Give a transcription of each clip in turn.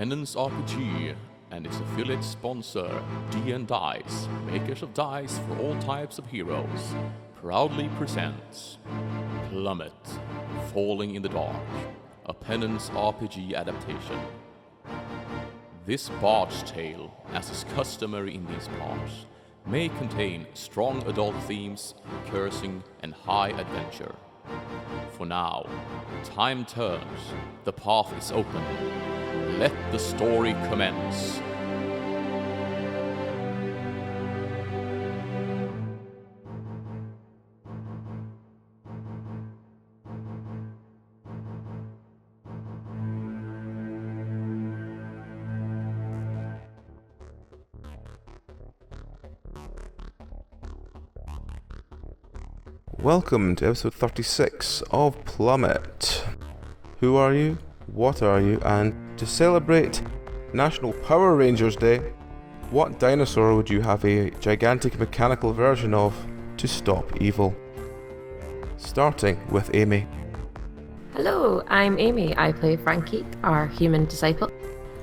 Penance RPG and its affiliate sponsor, D&Dice, makers of dice for all types of heroes, proudly presents Plummet, Falling in the Dark, a Penance RPG adaptation. This bard's tale, as is customary in these parts, may contain strong adult themes, cursing, and high adventure. For now, time turns, the path is open. Let the story commence. Welcome to episode 36 of Plummet. Who are you? What are you? And to celebrate National Power Rangers Day, what dinosaur would you have a gigantic mechanical version of to stop evil? Starting with Amy. Hello, I'm Amy. I play Frankie, our human disciple.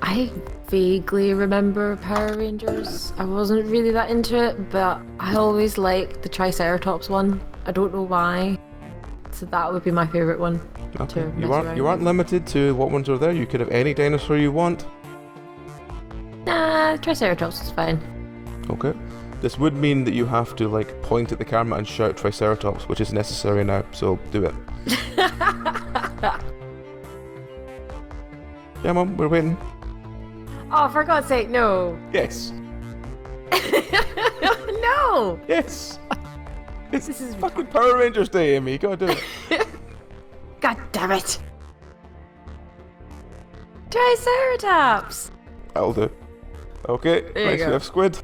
I vaguely remember Power Rangers. I wasn't really that into it, but I always liked the Triceratops one. I don't know why. So that would be my favourite one. Okay. You aren't limited to what ones are there. You could have any dinosaur you want. Nah, Triceratops is fine. Okay. This would mean that you have to point at the camera and shout Triceratops, which is necessary now, so do it. Yeah, Mum, we're waiting. Oh, for God's sake, no. Yes. No. Yes. This is fucking Power Rangers Day, Amy. You gotta do it. God damn it. Triceratops. That'll do. Okay, There you next go. we have Squid.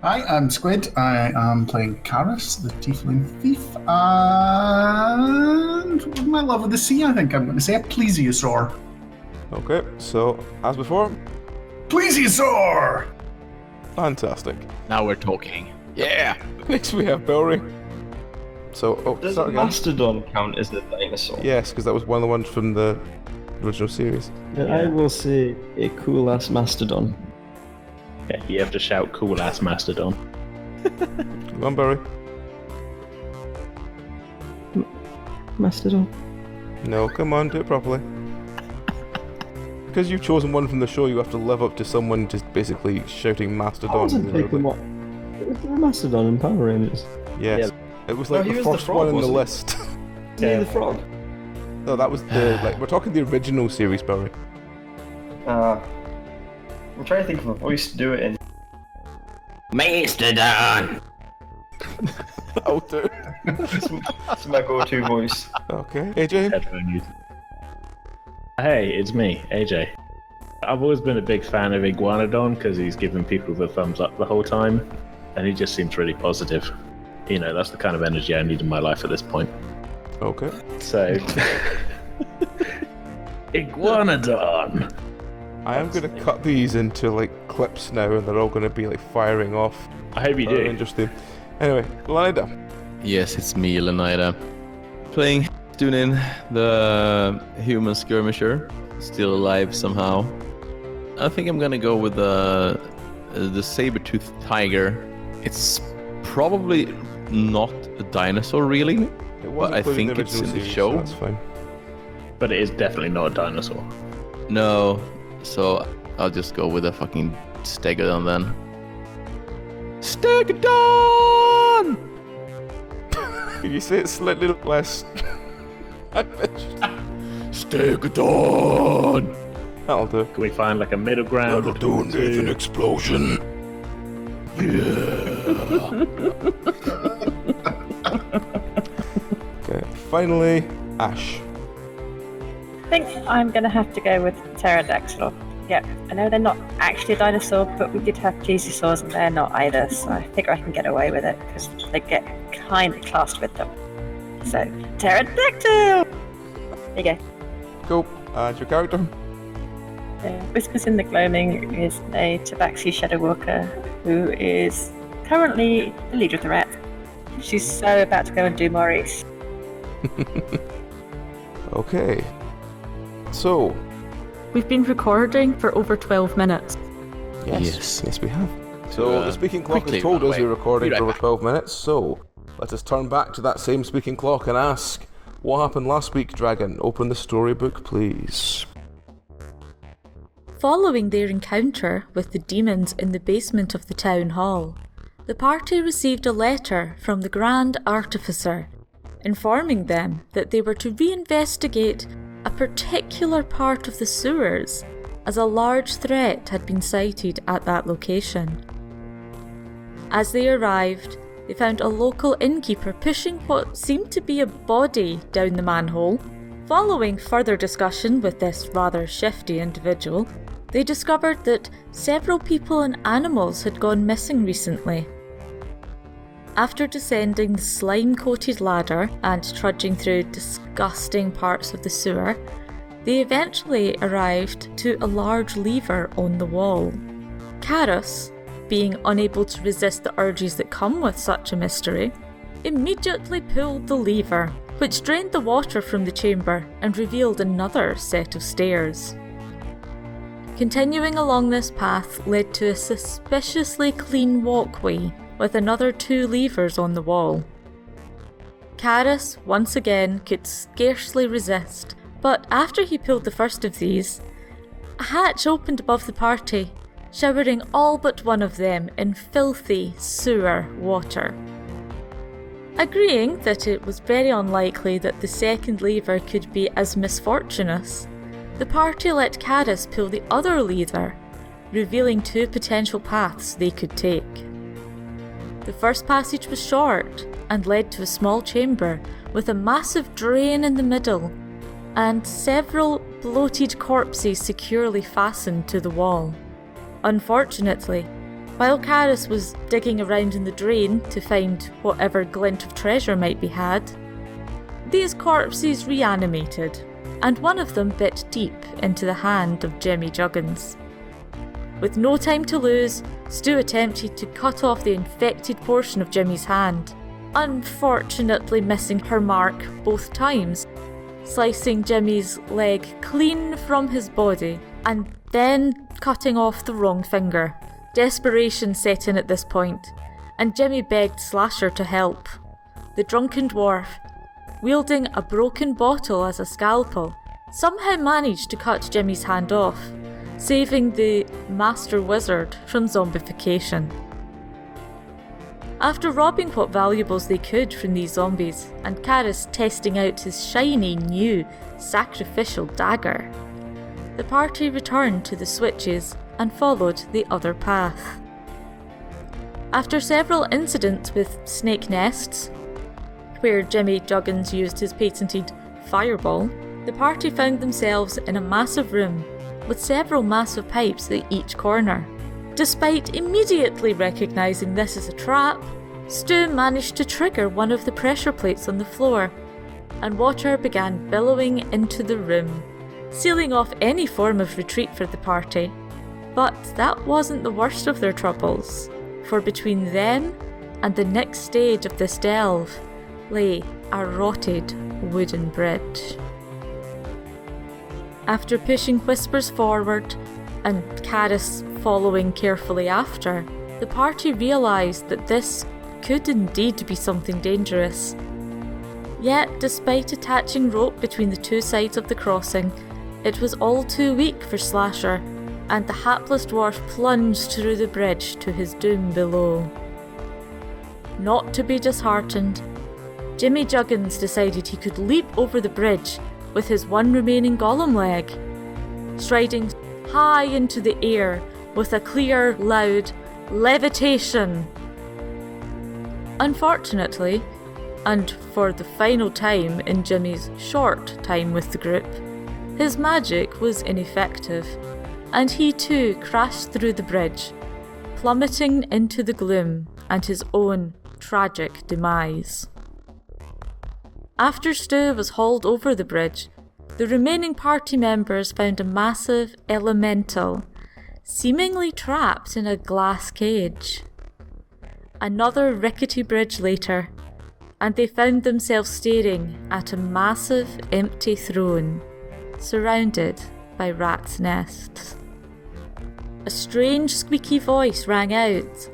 Hi, I'm Squid. I am playing Karis, the Tiefling Thief, and my love of the sea, I think I'm going to say a Plesiosaur. Okay, so, as before, Plesiosaur! fantastic. Now we're talking. Yeah! Next we have Belry. So, Does start again. Mastodon count as a dinosaur? Yes, because that was one of the ones from the original series. I will say a cool ass mastodon. Yeah, you have to shout cool ass mastodon. Come on, Belry. Mastodon. No, come on, do it properly. Because you've chosen one from the show, you have to live up to someone just basically shouting I Mastodon. wasn't really picking loudly. what. Was there a mastodon in Power Rangers? Yes. It was like he the was the first frog, one in the wasn't list. Near the frog. No, that was the, we're talking the original series, Belry. I'm trying to think of a voice to do it in. Mastodon! That'll do. It's my go-to voice. Okay. AJ? Headphone use. Hey, it's me, AJ. I've always been a big fan of Iguanodon because he's giving people the thumbs up the whole time, and he just seems really positive. You know, that's the kind of energy I need in my life at this point. Okay. So, Iguanodon! I am going to cut these into clips now, and they're all going to be firing off. I hope you do. Interesting. Anyway, Lida. Yes, it's me, Leonida. Playing Stunin, the human skirmisher, still alive somehow. I think I'm gonna go with the saber-toothed tiger. It's probably not a dinosaur, really, but I think it's in the show. So that's fine. But it is definitely not a dinosaur. No, so I'll just go with a fucking stegodon then. Stegodon! Can you say it slightly less? Stegodon! That'll do. Can we find a middle ground? That'll do, Nathan. Explosion. Okay. Finally, Ash. I think I'm going to have to go with pterodactyl. Yep, I know they're not actually a dinosaur, but we did have plesiosaurs and they're not either, so I figure I can get away with it because they get kind of classed with them. So, pterodactyl! There you go. Cool. And your character? Whispers in the Gloaming is a Tabaxi Shadow Walker who is currently the leader of the rat. She's so about to go and do Maurice. Okay. So, We've been recording for over 12 minutes. Yes, we have. So the speaking clock quickly has told run us away. we're recording Be right for over back. 12 minutes, so let us turn back to that same speaking clock and ask, what happened last week, Dragon? Open the storybook, please. Following their encounter with the demons in the basement of the town hall, the party received a letter from the Grand Artificer informing them that they were to reinvestigate a particular part of the sewers as a large threat had been sighted at that location. As they arrived, they found a local innkeeper pushing what seemed to be a body down the manhole. Following further discussion with this rather shifty individual, they discovered that several people and animals had gone missing recently. After descending the slime-coated ladder and trudging through disgusting parts of the sewer, they eventually arrived to a large lever on the wall. Karras, being unable to resist the urges that come with such a mystery, immediately pulled the lever, which drained the water from the chamber and revealed another set of stairs. Continuing along this path led to a suspiciously clean walkway with another 2 levers on the wall. Karras, once again, could scarcely resist, but after he pulled the first of these, a hatch opened above the party, showering all but one of them in filthy sewer water. Agreeing that it was very unlikely that the second lever could be as misfortunous, the party let Karras pull the other lever, revealing 2 potential paths they could take. The first passage was short and led to a small chamber with a massive drain in the middle and several bloated corpses securely fastened to the wall. Unfortunately, while Karras was digging around in the drain to find whatever glint of treasure might be had, these corpses reanimated, and one of them bit deep into the hand of Jimmy Juggins. With no time to lose, Stu attempted to cut off the infected portion of Jimmy's hand, unfortunately missing her mark both times, slicing Jimmy's leg clean from his body and then cutting off the wrong finger. Desperation set in at this point, and Jimmy begged Slasher to help. The drunken dwarf, wielding a broken bottle as a scalpel, somehow managed to cut Jimmy's hand off, saving the Master Wizard from zombification. After robbing what valuables they could from these zombies, and Karras testing out his shiny new sacrificial dagger, the party returned to the switches and followed the other path. After several incidents with snake nests, where Jimmy Juggins used his patented fireball, the party found themselves in a massive room with several massive pipes at each corner. Despite immediately recognising this as a trap, Stu managed to trigger one of the pressure plates on the floor, and water began billowing into the room, sealing off any form of retreat for the party. But that wasn't the worst of their troubles, for between them and the next stage of this delve lay a rotted wooden bridge. After pushing Whispers forward, and Karras following carefully after, the party realised that this could indeed be something dangerous. Yet, despite attaching rope between the 2 sides of the crossing, it was all too weak for Slasher, and the hapless dwarf plunged through the bridge to his doom below. Not to be disheartened, Jimmy Juggins decided he could leap over the bridge with his one remaining golem leg, striding high into the air with a clear, loud levitation. Unfortunately, and for the final time in Jimmy's short time with the group, his magic was ineffective, and he too crashed through the bridge, plummeting into the gloom and his own tragic demise. After Stu was hauled over the bridge, the remaining party members found a massive elemental, seemingly trapped in a glass cage. Another rickety bridge later, and they found themselves staring at a massive empty throne, surrounded by rats' nests. A strange squeaky voice rang out,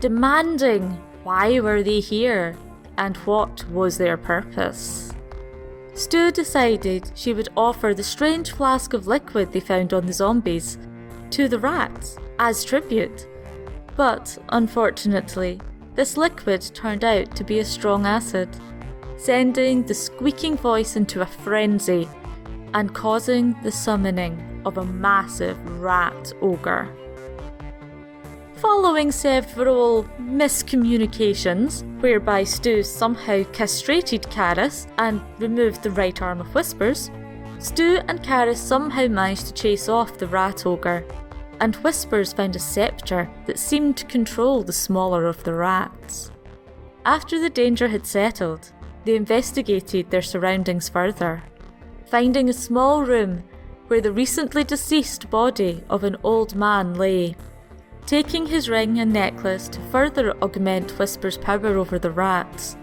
demanding why were they here and what was their purpose. Stu decided she would offer the strange flask of liquid they found on the zombies to the rats as tribute. But, unfortunately, this liquid turned out to be a strong acid, sending the squeaking voice into a frenzy and causing the summoning of a massive rat ogre. Following several miscommunications, whereby Stu somehow castrated Karis and removed the right arm of Whispers, Stu and Karis somehow managed to chase off the rat ogre, and Whispers found a scepter that seemed to control the smaller of the rats. After the danger had settled, they investigated their surroundings further, finding a small room where the recently deceased body of an old man lay. Taking his ring and necklace to further augment Whisper's power over the rats,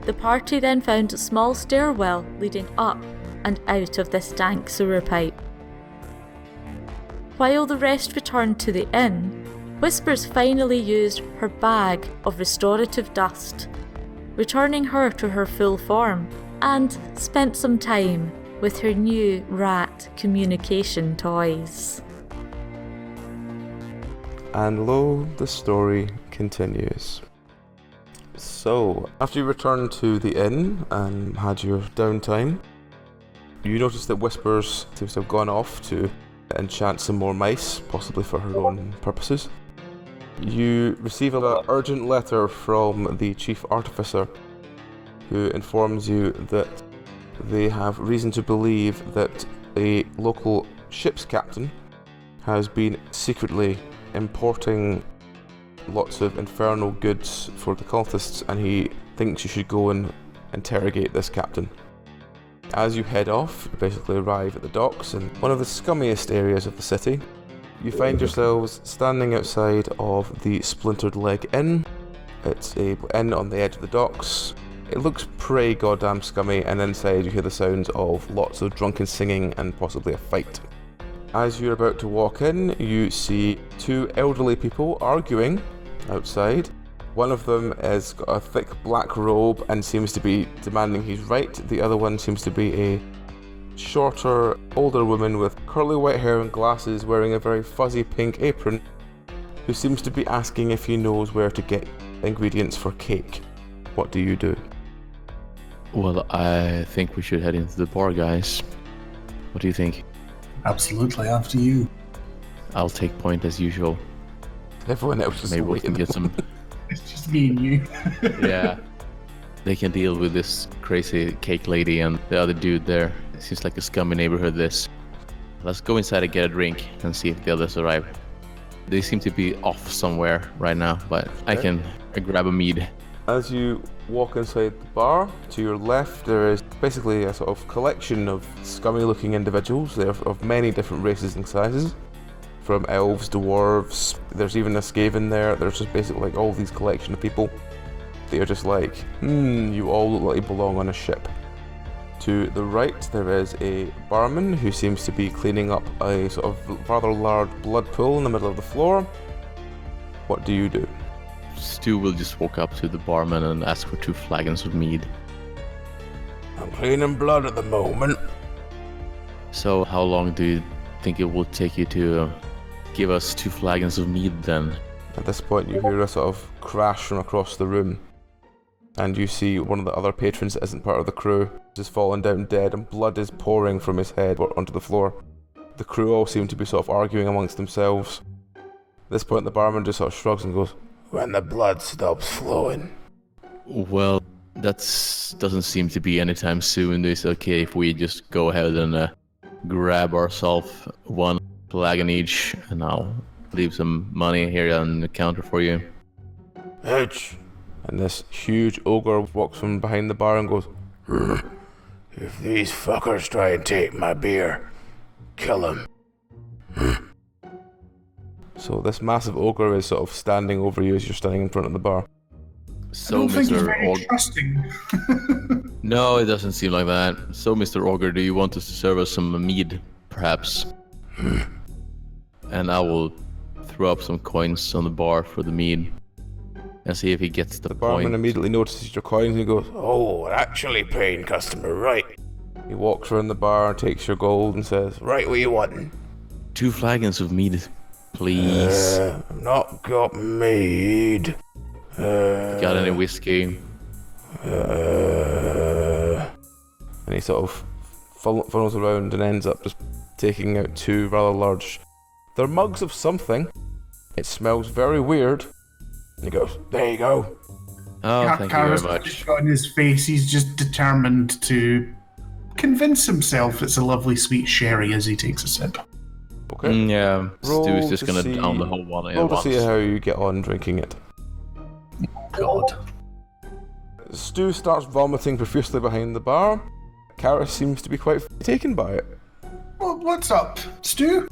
the party then found a small stairwell leading up and out of this dank sewer pipe. While the rest returned to the inn, Whispers finally used her bag of restorative dust, returning her to her full form, and spent some time with her new rat communication toys. And lo, the story continues. So, after you returned to the inn and had your downtime, you notice that Whispers seems to have gone off to enchant some more mice, possibly for her own purposes. You receive an urgent letter from the Chief Artificer, who informs you that they have reason to believe that a local ship's captain has been secretly importing lots of infernal goods for the cultists, and he thinks you should go and interrogate this captain. As you head off, you basically arrive at the docks in one of the scummiest areas of the city. You find yourselves standing outside of the Splintered Leg Inn. It's a inn on the edge of the docks. It looks pretty goddamn scummy, and inside you hear the sounds of lots of drunken singing and possibly a fight. As you're about to walk in, you see two elderly people arguing outside. One of them has got a thick black robe and seems to be demanding he's right. The other one seems to be a shorter, older woman with curly white hair and glasses wearing a very fuzzy pink apron, who seems to be asking if he knows where to get ingredients for cake. What do you do? Well, I think we should head into the bar, guys. What do you think? Absolutely, after you. I'll take point as usual. Everyone else is Maybe we can get some... It's just me and you. Yeah. They can deal with this crazy cake lady and the other dude there. It seems like a scummy neighborhood, this. Let's go inside and get a drink and see if the others arrive. They seem to be off somewhere right now, but I can grab a mead. As you walk inside the bar, to your left there is basically a sort of collection of scummy looking individuals. They're of many different races and sizes, from elves, dwarves, there's even a Skaven there. There's just basically like all these collection of people. They're just like, you all look like you belong on a ship. To the right there is a barman who seems to be cleaning up a sort of rather large blood pool in the middle of the floor. What do you do? Stu will just walk up to the barman and ask for 2 flagons of mead. I'm cleaning blood at the moment. So how long do you think it will take you to give us 2 flagons of mead then? At this point you hear a sort of crash from across the room, and you see one of the other patrons that isn't part of the crew is fallen down dead, and blood is pouring from his head onto the floor. The crew all seem to be sort of arguing amongst themselves. At this point the barman just sort of shrugs and goes, "When the blood stops flowing." Well, that doesn't seem to be anytime soon. It's okay if we just go ahead and grab ourselves 1 flagon each, and I'll leave some money here on the counter for you. Ouch! And this huge ogre walks from behind the bar and goes, "If these fuckers try and take my beer, kill them." So this massive ogre is sort of standing over you as you're standing in front of the bar. So, I don't think he's Mr. very Ogre... trusting. No, it doesn't seem like that. So, Mr. Ogre, do you want us to serve us some mead, perhaps? And I will throw up some coins on the bar for the mead and see if he gets the barman point. immediately notices your coins and he goes, "Oh, an actually paying customer, right?" He walks around the bar, takes your gold and says, "Right, what you wanting?" 2 flagons of mead, please. I've not got mead. Got any whiskey? And he sort of funnels around and ends up just taking out 2 rather large... They're mugs of something. It smells very weird. And he goes, "There you go." Oh, thank you very Karis much. got in his face. He's just determined to convince himself it's a lovely sweet sherry as he takes a sip. Okay. Yeah, Roll Stu's just to gonna see- down the whole one at Roll to once. see how you get on drinking it. God. Stu starts vomiting profusely behind the bar. Karis seems to be quite taken by it. Well, what's up, Stu?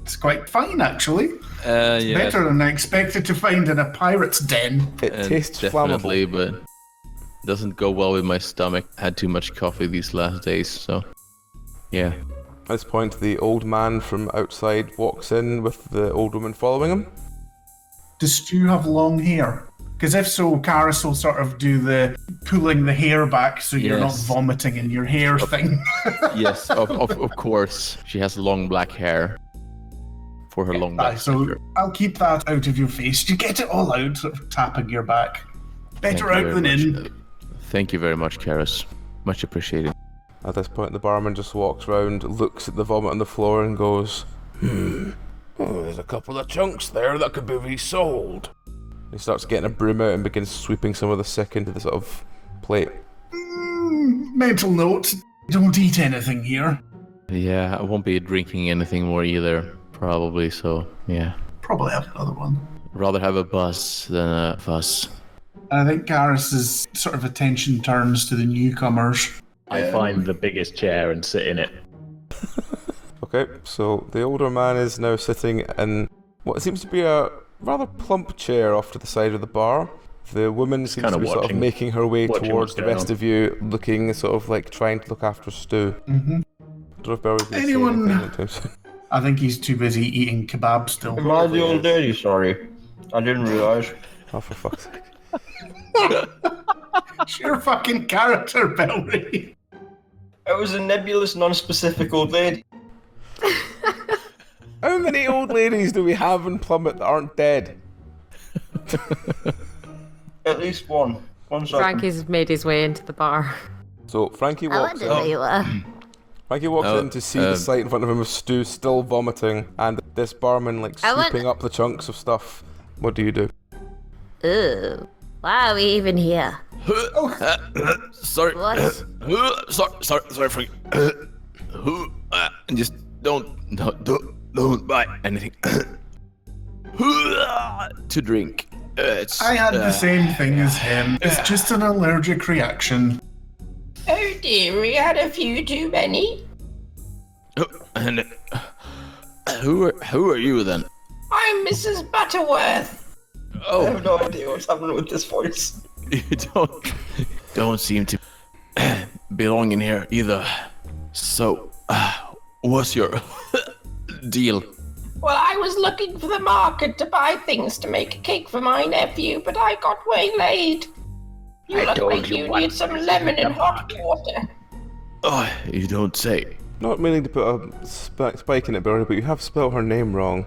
It's quite fine, actually. Yeah, Better than I expected to find in a pirate's den. It tastes definitely, flammable. but doesn't go well with my stomach. Had too much coffee these last days, so yeah. At this point, the old man from outside walks in with the old woman following him. Does Stu have long hair? Because if so, Karis will sort of do the pulling the hair back so you're not Yes. vomiting in your hair thing. Yes, of course. She has long black hair. For her long black So hair. I'll keep that out of your face. You get it all out, sort of tapping your back. Better Thank you out very than much. in. Thank you very much, Karis. Much appreciated. At this point, the barman just walks round, looks at the vomit on the floor and goes, "Oh, there's a couple of chunks there that could be resold." He starts getting a broom out and begins sweeping some of the sick into the sort of plate. Mental note, don't eat anything here. Yeah, I won't be drinking anything more either, probably, so yeah. Probably have another one. Rather have a buzz than a fuss. I think Karis's sort of attention turns to the newcomers. I find the biggest chair and sit in it. Okay, so the older man is now sitting in what seems to be a rather plump chair off to the side of the bar. The woman seems kinda to be sort of watching- making her way watching towards what's the going rest on. of you, looking sort of like trying to look after Stu. Mm-hmm. I don't know if Barry's going to say Anyone- anything anytime soon. I think he's too busy eating kebab still. Am I the old lady? Sorry. I didn't realise. Oh, for fuck's sake. It's your fucking character, Belry. It was a nebulous, non-specific old lady. How many old ladies do we have in Plummet that aren't dead? At least one. One second. Frankie's made his way into the bar. So Frankie I walks wonder who in. you were. Frankie walks in to see the sight in front of him of Stu still vomiting and this barman like I want- sweeping up the chunks of stuff. What do you do? Ooh, why are we even here? Sorry. What? Sorry, Frank. Just don't buy anything to drink. It's, I had the same thing as him. It's just an allergic reaction. Oh dear, we had a few too many. And who are you then? I'm Mrs. Butterworth. I have no idea what's happening with this voice. You don't seem to belong in here either. So, what's your deal? Well, I was looking for the market to buy things to make a cake for my nephew, but I got waylaid. You look like you need some lemon and hot water. Oh, you don't say. Not meaning to put a spike in it, Barry, but you have spelled her name wrong.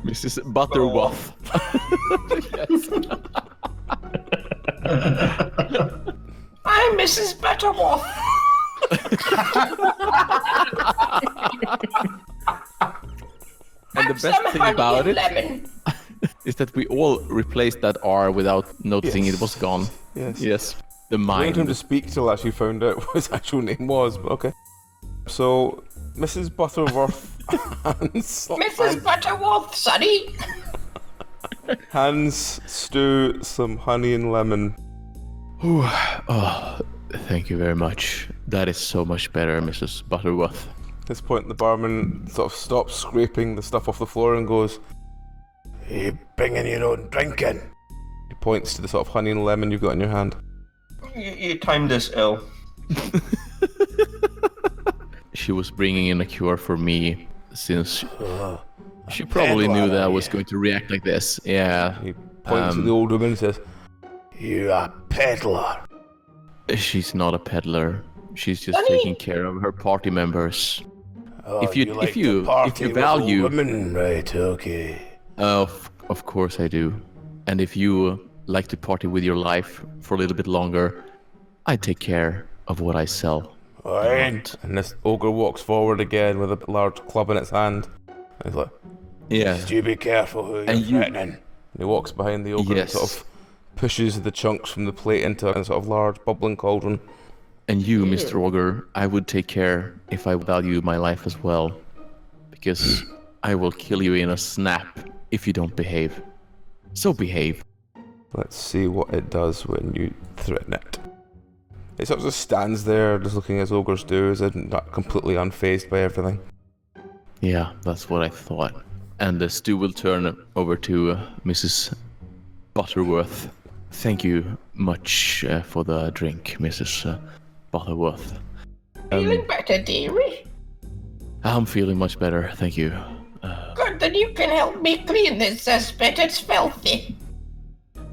Mrs. Butterworth. I'm Mrs. Butterworth. And the best thing about it Lemon. is that we all replaced that R without noticing it was gone. Yes. Yes. The Waited him mind. to speak till actually found out what his actual name was, but okay. So, Mrs. Butterworth Mrs. Butterworth, sonny. hands Stu some honey and lemon. Oh, thank you very much. That is so much better, Mrs. Butterworth. At this point, the barman sort of stops scraping the stuff off the floor and goes, "You bringing your own drinking?" He points to the sort of honey and lemon you've got in your hand. You timed this ill. She was bringing in a cure for me since she probably knew that I was going to react like this. Yeah. He points to the old woman and says, "You're a peddler." She's not a peddler. She's just taking care of her party members. Oh, if you with value women, right? Okay. Of course I do. And if you like to party with your life for a little bit longer, I take care of what I sell. Alright. And this ogre walks forward again with a large club in its hand. And he's like, "Yeah. You be careful who you're threatening." And he walks behind the ogre and sort of pushes the chunks from the plate into a sort of large bubbling cauldron. And you, Mr. Ogre, I would take care if I value my life as well. Because I will kill you in a snap if you don't behave. So behave. Let's see what it does when you threaten it. It sort of just stands there, just looking as ogres do, as if not completely unfazed by everything. Yeah, that's what I thought. And the stew will turn over to Mrs. Butterworth. Thank you much for the drink, Mrs. Butterworth. Feeling better, dearie? I'm feeling much better, thank you. Good, then you can help me clean this cesspit. It's filthy.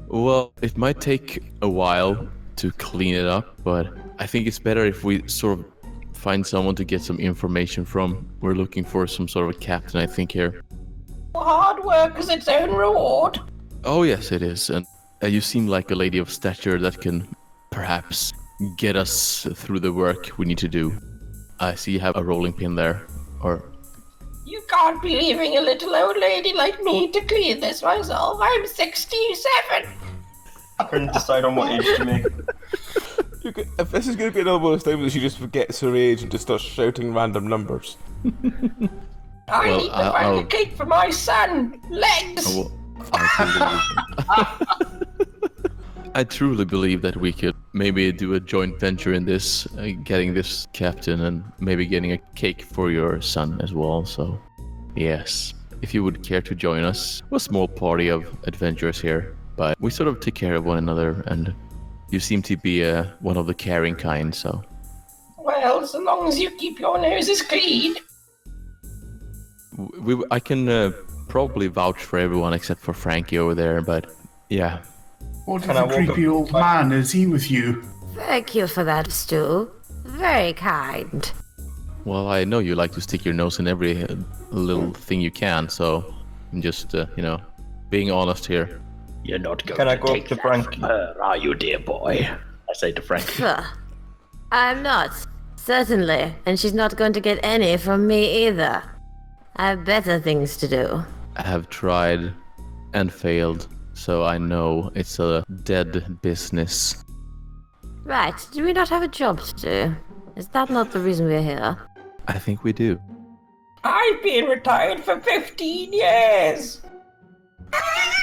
Well, it might take a while to clean it up, but I think it's better if we sort of find someone to get some information from. We're looking for some sort of a captain, I think, here. Hard work has its own reward. Oh, yes, it is. And you seem like a lady of stature that can perhaps get us through the work we need to do. I see you have a rolling pin there. Or... You can't be leaving a little old lady like me to clean this myself. I'm 67. I couldn't decide on what age to make. If this is going to be another one of those times that she just forgets her age and just starts shouting random numbers. I need to find a cake for my son. Legs! I truly believe that we could maybe do a joint venture in this, getting this captain and maybe getting a cake for your son as well. So, yes, if you would care to join us, we're a small party of adventurers here, but we sort of take care of one another, and you seem to be one of the caring kind, so. Well, so long as you keep your noses clean. I can probably vouch for everyone except for Frankie over there, but yeah. What of a creepy old man? Is he with you? Thank you for that, Stu. Very kind. Well, I know you like to stick your nose in every little thing you can, so I'm just, being honest here. You're not going to take that from her, are you, dear boy? I say to Frankie. I'm not. Certainly. And she's not going to get any from me either. I have better things to do. I have tried and failed, so I know it's a dead business. Right, do we not have a job to do? Is that not the reason we're here? I think we do. I've been retired for 15 years.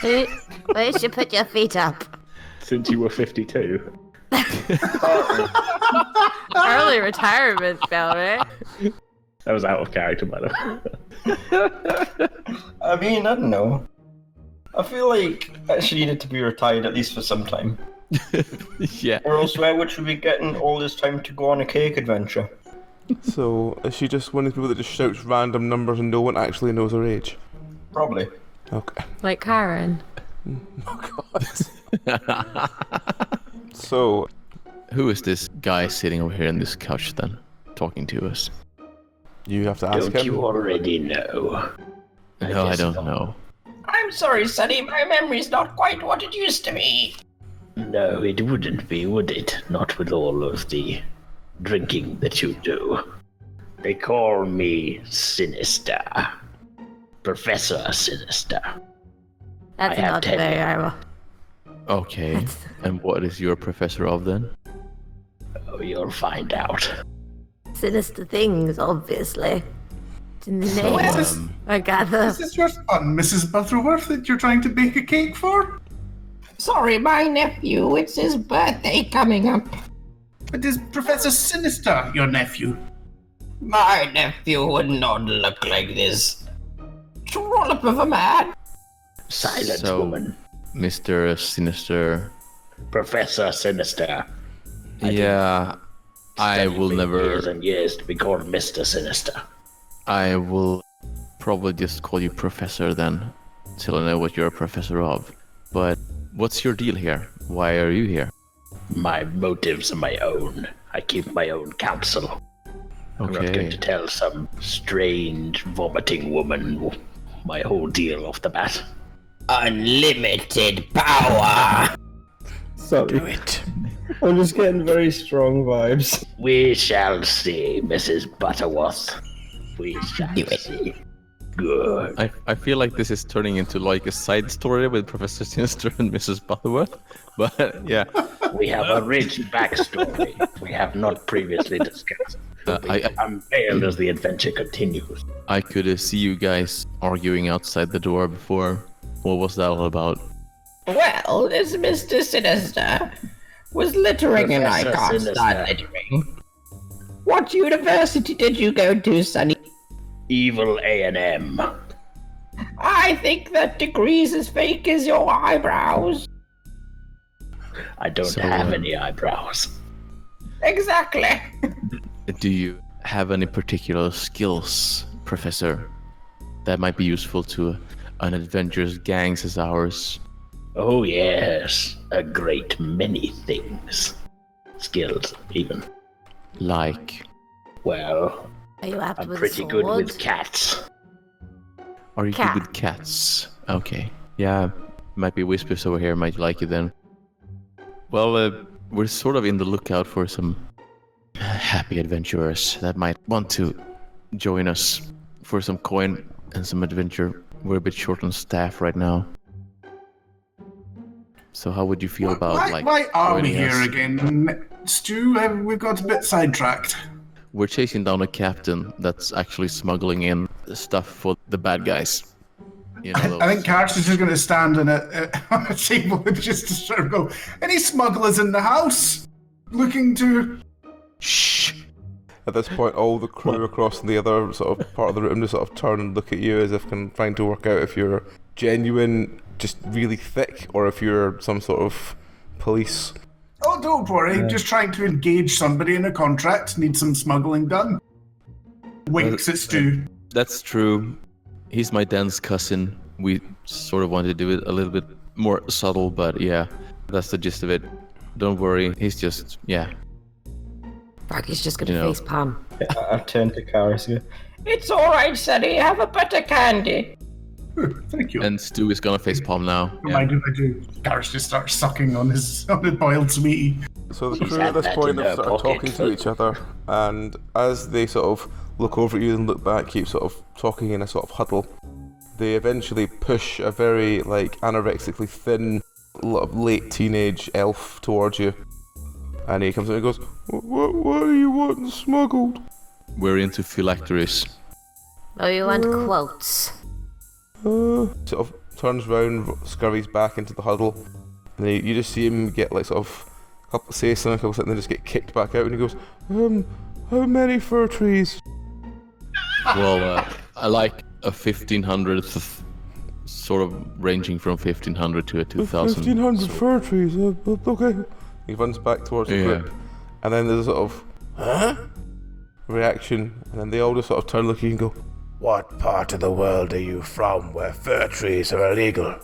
Where should you put your feet up? Since you were 52. Early retirement, Bell, right? That was out of character, by the way. I mean, I don't know. I feel like she needed to be retired at least for some time. Yeah. Or else where would she be getting all this time to go on a cake adventure? So, is she just one of the people that just shouts random numbers and no one actually knows her age? Probably. Okay. Like Karen. Oh god. So, who is this guy sitting over here on this couch then, talking to us? You have to ask him. Don't you already know? No, I don't know. I'm sorry, Sonny. My memory's not quite what it used to be. No, it wouldn't be, would it? Not with all of the drinking that you do. They call me Sinister. Professor Sinister. That's not very ironic. Okay. And what is your professor of then? Oh, you'll find out. Sinister things, obviously. It's in the So name. I gather. Is this your son, Mrs. Butterworth, that you're trying to bake a cake for? Sorry, my nephew. It's his birthday coming up. But is Professor Sinister your nephew? My nephew would not look like this. Trollop of a man. Silent woman. Mr. Sinister. Professor Sinister. Yeah, I Studied will for never. Years and years to be called Mr. Sinister. I will probably just call you Professor then, till I know what you're a professor of. But what's your deal here? Why are you here? My motives are my own. I keep my own counsel. I'm not going to tell some strange, vomiting woman my whole deal off the bat. Unlimited power! Sorry. Do it. I'm just getting very strong vibes. We shall see, Mrs. Butterworth. We shall see. Good. I feel like this is turning into like a side story with Professor Sinister and Mrs. Butterworth. But yeah. We have a rich backstory we have not previously discussed. I unveiled as the adventure continues. I could see you guys arguing outside the door before. What was that all about? Well, this Mr. Sinister was littering and I Professor can't start Sinister. littering. What university did you go to, Sonny? Evil A&M. I think that degree's as fake as your eyebrows. I don't have any eyebrows. Exactly. Do you have any particular skills, Professor, that might be useful to an adventurous gang as ours? Oh yes, a great many things. Skills, even. Like? Are Well, you apt I'm with pretty good with swords? cats. Are you good with cats? Okay. Yeah, might be whispers over here, might like you then. Well, we're sort of in the lookout for some happy adventurers that might want to join us for some coin and some adventure. We're a bit short on staff right now. So how would you feel about Why are we joining here us? again? Stu, we've got a bit sidetracked. We're chasing down a captain that's actually smuggling in stuff for the bad guys. You know, I think Karst is just going to stand on a table and just sort of go, any smugglers in the house looking to... Shh. At this point, all the crew across the other sort of part of the room just sort of turn and look at you as if trying to work out if you're genuine, just really thick, or if you're some sort of police. Oh, don't worry, just trying to engage somebody in a contract, need some smuggling done. Winks at Stu. That's true. He's my Dan's cousin. We sort of wanted to do it a little bit more subtle, but yeah, that's the gist of it. Don't worry, he's just, yeah. Frankie's just gonna You know. face palm. I turn to Karis and go, It's alright, Sonny. Have a Buttercandy. Thank you. And Stu is gonna face palm now. Don't mind if I do. Karst just starts sucking on his boiled sweetie. So the She's crew had at this that point in have her started pocket. talking to each other, and as they sort of look over at you and look back, keep sort of talking in a sort of huddle, they eventually push a very anorexically thin, late teenage elf towards you, and he comes in and goes, "What are you wanting smuggled?" We're into phylacteries. Oh, you want quotes? Sort of turns round, scurries back into the huddle, and you just see him get say something, a couple seconds, and then just get kicked back out, and he goes, how many fir trees? Well, I like a 1500, sort of ranging from 1500 to a 2000. 1500 fir trees, okay. He runs back towards the group, and then there's a sort of, huh? Reaction, and then they all just sort of turn looking and go, what part of the world are you from where fir trees are illegal?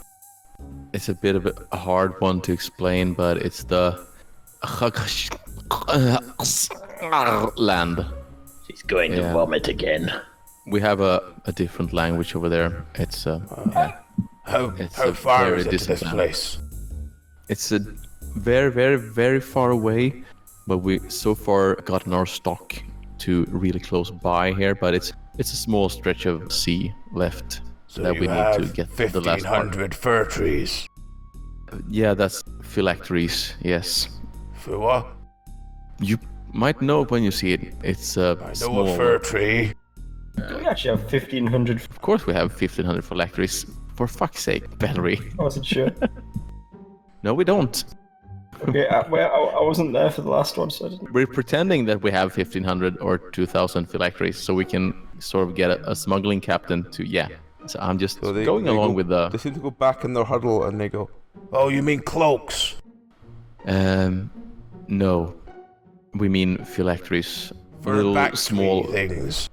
It's a bit of a hard one to explain, but it's the land. She's going to vomit again. We have a different language over there. It's How a far very is it to distant this land. place? It's a very, very, very far away, but we so far gotten our stock to really close by here. But it's a small stretch of sea left So that you we need have to get to the last part. 1500 fir trees. Yeah, that's phylacteries. Yes, For what? you might know it when you see it. It's a I know small. a fir tree. do we actually have 1500? Of course, we have 1500 phylacteries. For fuck's sake, Valerie. I wasn't sure. No, we don't. Okay, I wasn't there for the last one, so I didn't. We're pretending that we have 1500 or 2000 phylacteries, so we can sort of get a smuggling captain to, yeah. So I'm just So going they along go- with the. They seem to go back in their huddle and they go, oh, you mean cloaks? No. We mean phylacteries. For little factory small things.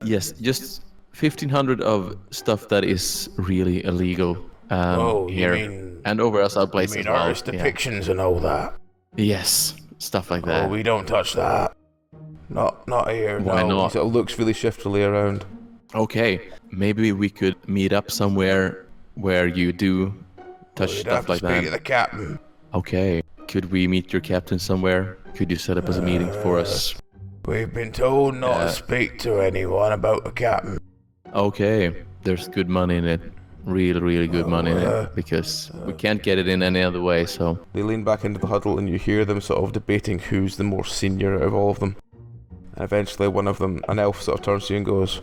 Yes, just 1,500 of stuff that is really illegal here. You mean, and over us our place you mean as well. artist depictions and all that? Yes, stuff like that. Oh, we don't touch that. Not here. Why no. not? He sort of looks really shiftily around. Okay, maybe we could meet up somewhere where you do touch We'd stuff have to like speak that. to the captain. Okay, could we meet your captain somewhere? Could you set up as a meeting for us? We've been told not to speak to anyone about the captain. Okay, there's good money in it. Really good money in it. Because we can't get it in any other way, so... They lean back into the huddle and you hear them sort of debating who's the more senior out of all of them. And eventually one of them, an elf, sort of turns to you and goes,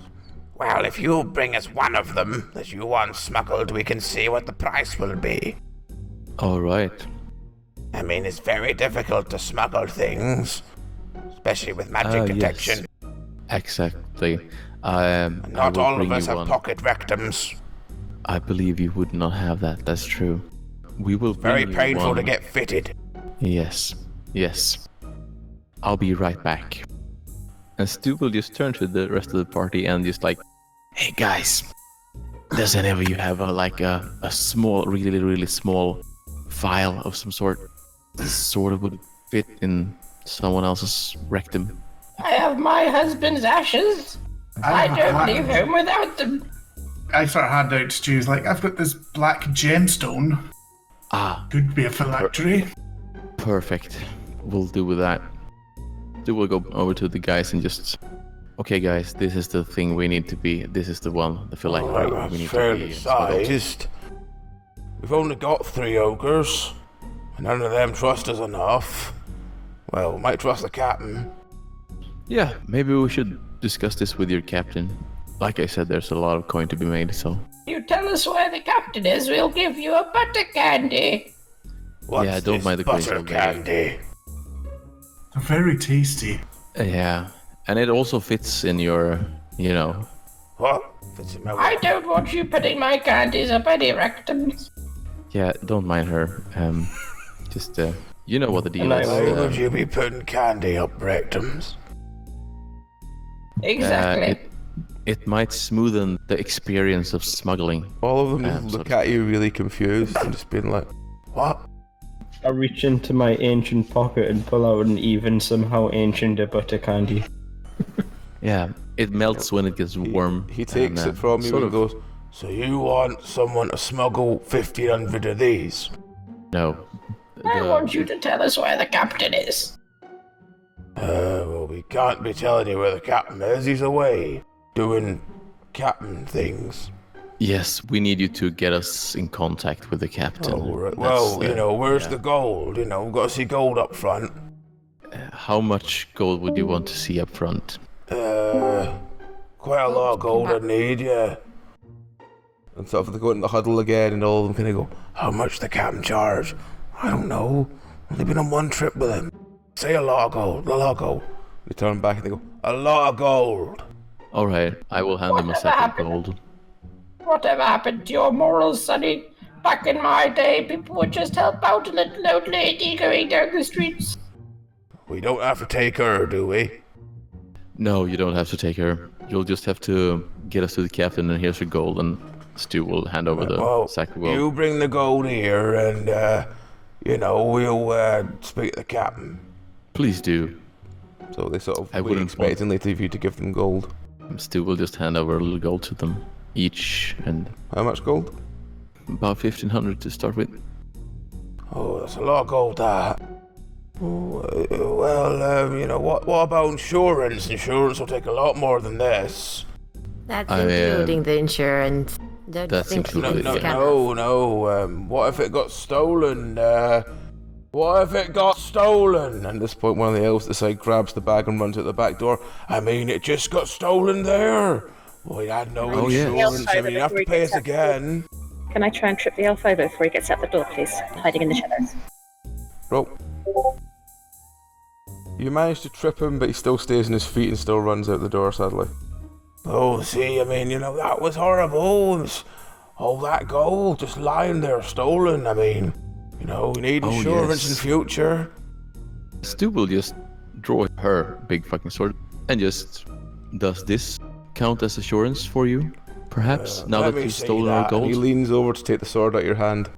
Well, if you bring us one of them that you want smuggled, we can see what the price will be. Alright. I mean, it's very difficult to smuggle things, especially with magic detection. Yes. Exactly. Not all of us have pocket rectums. I believe you would not have that, that's true. We will bring Very you painful one. to get fitted. Yes. I'll be right back. And Stu will just turn to the rest of the party and just like, hey guys, does any of you have a small, really small vial of some sort? This sort of would fit in someone else's rectum. I have my husband's ashes. I don't leave home without them. I sort of hand out to Stu's like, I've got this black gemstone. Could be a phylactery. Perfect. We'll do with that. Stu will go over to the guys and just... Okay guys, this is the thing we need to be. This is the one, the phylactery. Well, we need fairly to be sized. We've only got 3 ogres, and none of them trust us enough. Well, we might trust the captain. Yeah, maybe we should discuss this with your captain. Like I said, there's a lot of coin to be made, so... You tell us where the captain is, we'll give you a Buttercandy. What's yeah, don't mind the coins. Buttercandy? They're very tasty. Yeah, and it also fits in your, What? Fits in my I don't want you putting my candies up any rectums. Yeah, don't mind her. Just, you know what the deal is. Why would you be putting candy up rectums? Exactly. It might smoothen the experience of smuggling. All of them look at you really confused and just being like, what? I reach into my ancient pocket and pull out an even somehow ancient Buttercandy. Yeah, it melts when it gets warm. He takes it from you and goes, so you want someone to smuggle 1,500 of these? No. I want you to tell us where the captain is. Well, we can't be telling you where the captain is. He's away, doing captain things. Yes, we need you to get us in contact with the captain. Oh, right. Well, where's the gold? We've got to see gold up front. How much gold would you want to see up front? Quite a lot of gold I need, yeah. And sort of they go into the huddle again and all of them kind of go, how much the captain charge? I don't know. Only been on one trip with him. Say a lot of gold. They turn back and they go, a lot of gold. Alright, I will hand them a sack of gold. Whatever happened to your morals, Sonny? Back in my day, people would just help out a little old lady going down the streets. We don't have to take her, do we? No, you don't have to take her. You'll just have to get us to the captain and here's your gold and Stu will hand over the sack of gold. You bring the gold here and, we'll speak to the captain. Please do. So they sort of wait expectantly for you to give them gold. Stu will just hand over a little gold to them each and... How much gold? About 1,500 to start with. Oh, that's a lot of gold, that. What about insurance? Insurance will take a lot more than this. That's including the insurance. That's included. No. What if it got stolen? What if it got stolen? And at this point, one of the elves at the side grabs the bag and runs out the back door. I mean, it just got stolen there. We had no insurance. Yeah. I mean, you have to pay us again. Can I try and trip the elf over before he gets out the door, please? Hiding in the shadows. Roll. You manage to trip him, but he still stays on his feet and still runs out the door, sadly. Oh, see, I mean, that was horrible. All that gold just lying there stolen. I mean, we need insurance in future. Stu will just draw her big fucking sword and just... Does this count as assurance for you? Perhaps, now that you've stolen our gold? He leans over to take the sword out of your hand.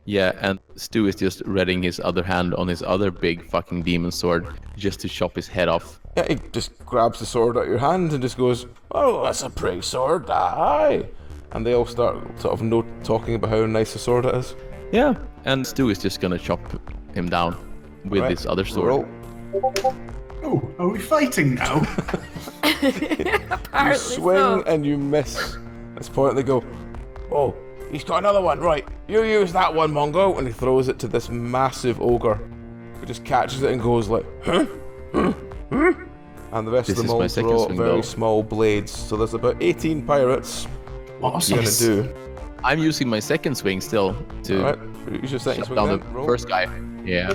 Yeah, and Stu is just readying his other hand on his other big fucking demon sword just to chop his head off. Yeah, he just grabs the sword out of your hand and just goes, "Oh, that's a pretty sword, aye." And they all start sort of talking about how nice the sword it is. Yeah, and Stu is just gonna chop him down with his other sword. Roll. Oh, are we fighting now? You swing and you miss. At this point they go, "Oh, he's got another one, right. You use that one, Mongo." And he throws it to this massive ogre who just catches it and goes like, "Huh? Huh? Huh?" And the rest of them all draw very small blades. So there's about 18 pirates. What are you gonna do? I'm using my second swing still to Alright, use your second swing down then. the Roll. first guy. Yeah.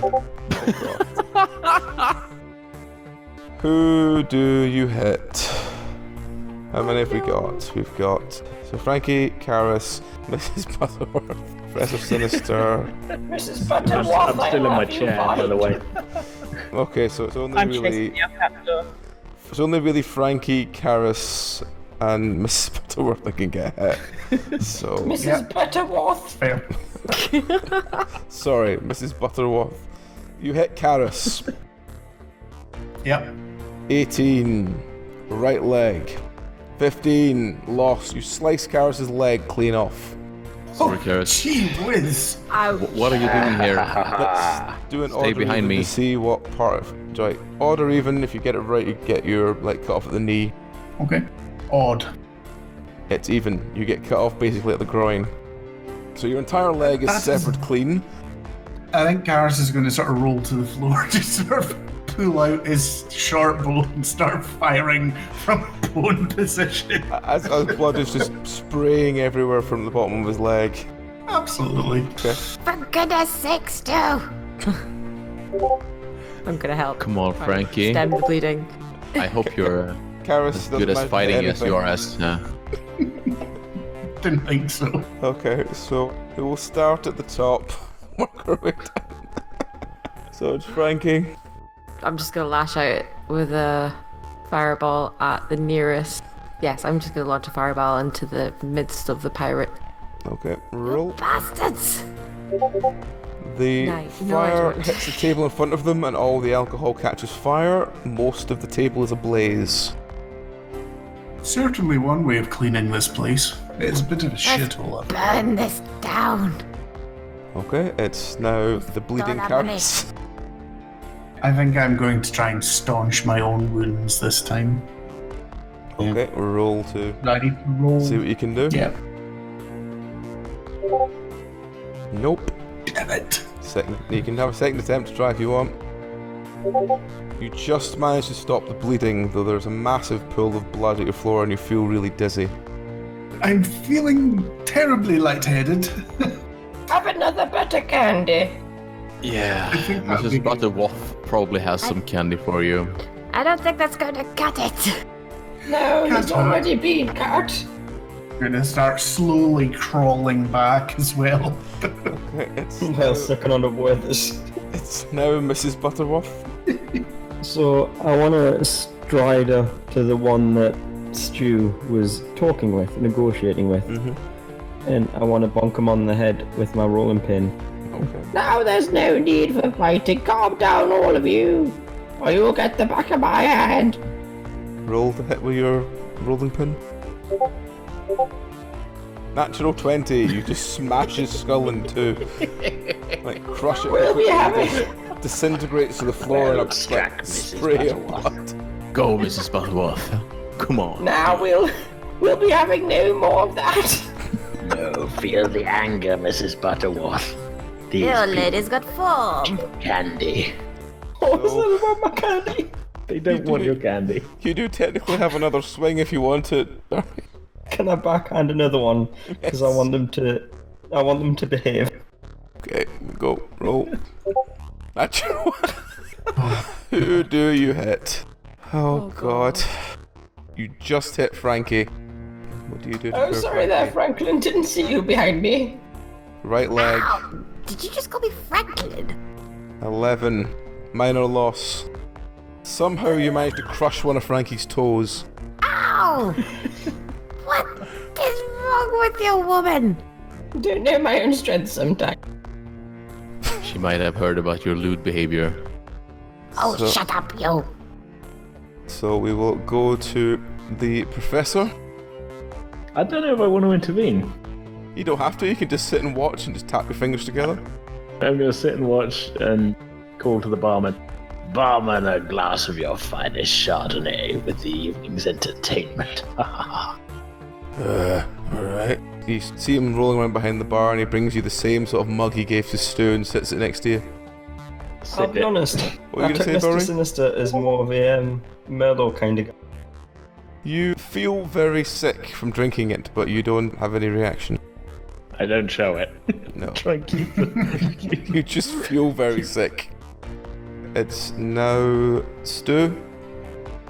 Who do you hit? How many have we got? We've got so Frankie, Karis, Mrs. Butterworth, Professor Sinister. Mrs. Butterworth, I'm still in my chair, by the way. Okay, so it's only I'm really chasing you up that door. it's only really Frankie, Karis, and Mrs. Butterworth that can get hit. So Mrs. Butterworth. Fair. sorry, Mrs. Butterworth. You hit Karis. Yep. 18, right leg. 15, lost. You slice Karis's leg clean off. Sorry, Karis. Gee whiz. What are you doing here? Let's do an Stay order behind even me. to see what part of... Right, order even, if you get it right, you get your, cut off at the knee. Okay. Odd. It's even. You get cut off basically at the groin. So your entire leg is severed clean. I think Garrus is going to sort of roll to the floor, just sort of pull out his short bow and start firing from a prone position. As blood is just spraying everywhere from the bottom of his leg. Absolutely. Okay. For goodness sakes, Stu! I'm gonna help. Come on, Frankie. Stem the bleeding. I hope you're Karis as good as fighting as you are as... Didn't think so. Okay, so we will start at the top. Work our way down. So it's Frankie. I'm just gonna lash out with a fireball at the nearest. Yes, I'm just gonna launch a fireball into the midst of the pirate. Okay, roll. Bastards! The Nice. No, I fire don't. hits the table in front of them and all the alcohol catches fire. Most of the table is ablaze. Certainly one way of cleaning this place. It's a bit of a shithole up there. Burn this down! Okay, it's now the bleeding that money. Karis. I think I'm going to try and staunch my own wounds this time. Okay, roll to Ready to roll? see what you can do. Yep. Nope. Damn it. Second, you can have a second attempt to try if you want. You just managed to stop the bleeding, though there's a massive pool of blood at your floor and you feel really dizzy. I'm feeling terribly lightheaded. Have another Buttercandy. Yeah, I think that'd be Mrs. good. Butterworth probably has some candy for you. I don't think that's gonna cut it. No, Can't it's do it. already been cut. Gonna start slowly crawling back as well. Okay, it's Well, second on the weathers. it's now Mrs. Butterworth. So I want to stride up to the one that Stu was talking with, negotiating with, and I want to bonk him on the head with my rolling pin. Okay. Now there's no need for fighting. Calm down, all of you, or you'll get the back of my hand. Roll to hit with your rolling pin. Natural 20, you just smash his skull in two. Like crush it. Will we have It disintegrates to the floor and a spray of blood. Go, Mrs. Butterworth. Come on. Now we'll be having no more of that. No, feel the anger, Mrs. Butterworth. These Your people lady's got form. candy. What was that about my candy? They don't want your candy. You do technically have another swing if you want it. Can I backhand another one? Because I want them to behave. Okay, go, roll. Natural one. Who do you hit? Oh god. You just hit Frankie. What do you do to Oh, poor sorry there, Franklin. Didn't see you behind me. Right leg, Ow! Did you just call me Franklin? 11. Minor loss. Somehow you managed to crush one of Frankie's toes. Ow! What is wrong with you, woman? Don't know my own strength sometimes. She might have heard about your lewd behavior. Oh, shut up, yo. So we will go to the professor. I don't know if I want to intervene. You don't have to, you can just sit and watch and just tap your fingers together. I'm going to sit and watch and call to the barman. Barman, a glass of your finest Chardonnay with the evening's entertainment. Alright. You see him rolling around behind the bar and he brings you the same sort of mug he gave to Stu and sits it next to you. I'll be honest. What are you I took going to say, Mr. Barry? Sinister as more of a Murdo kind of guy. You feel very sick from drinking it, but you don't have any reaction. I don't show it. No. Try and keep it. You just feel very sick. It's now Stu.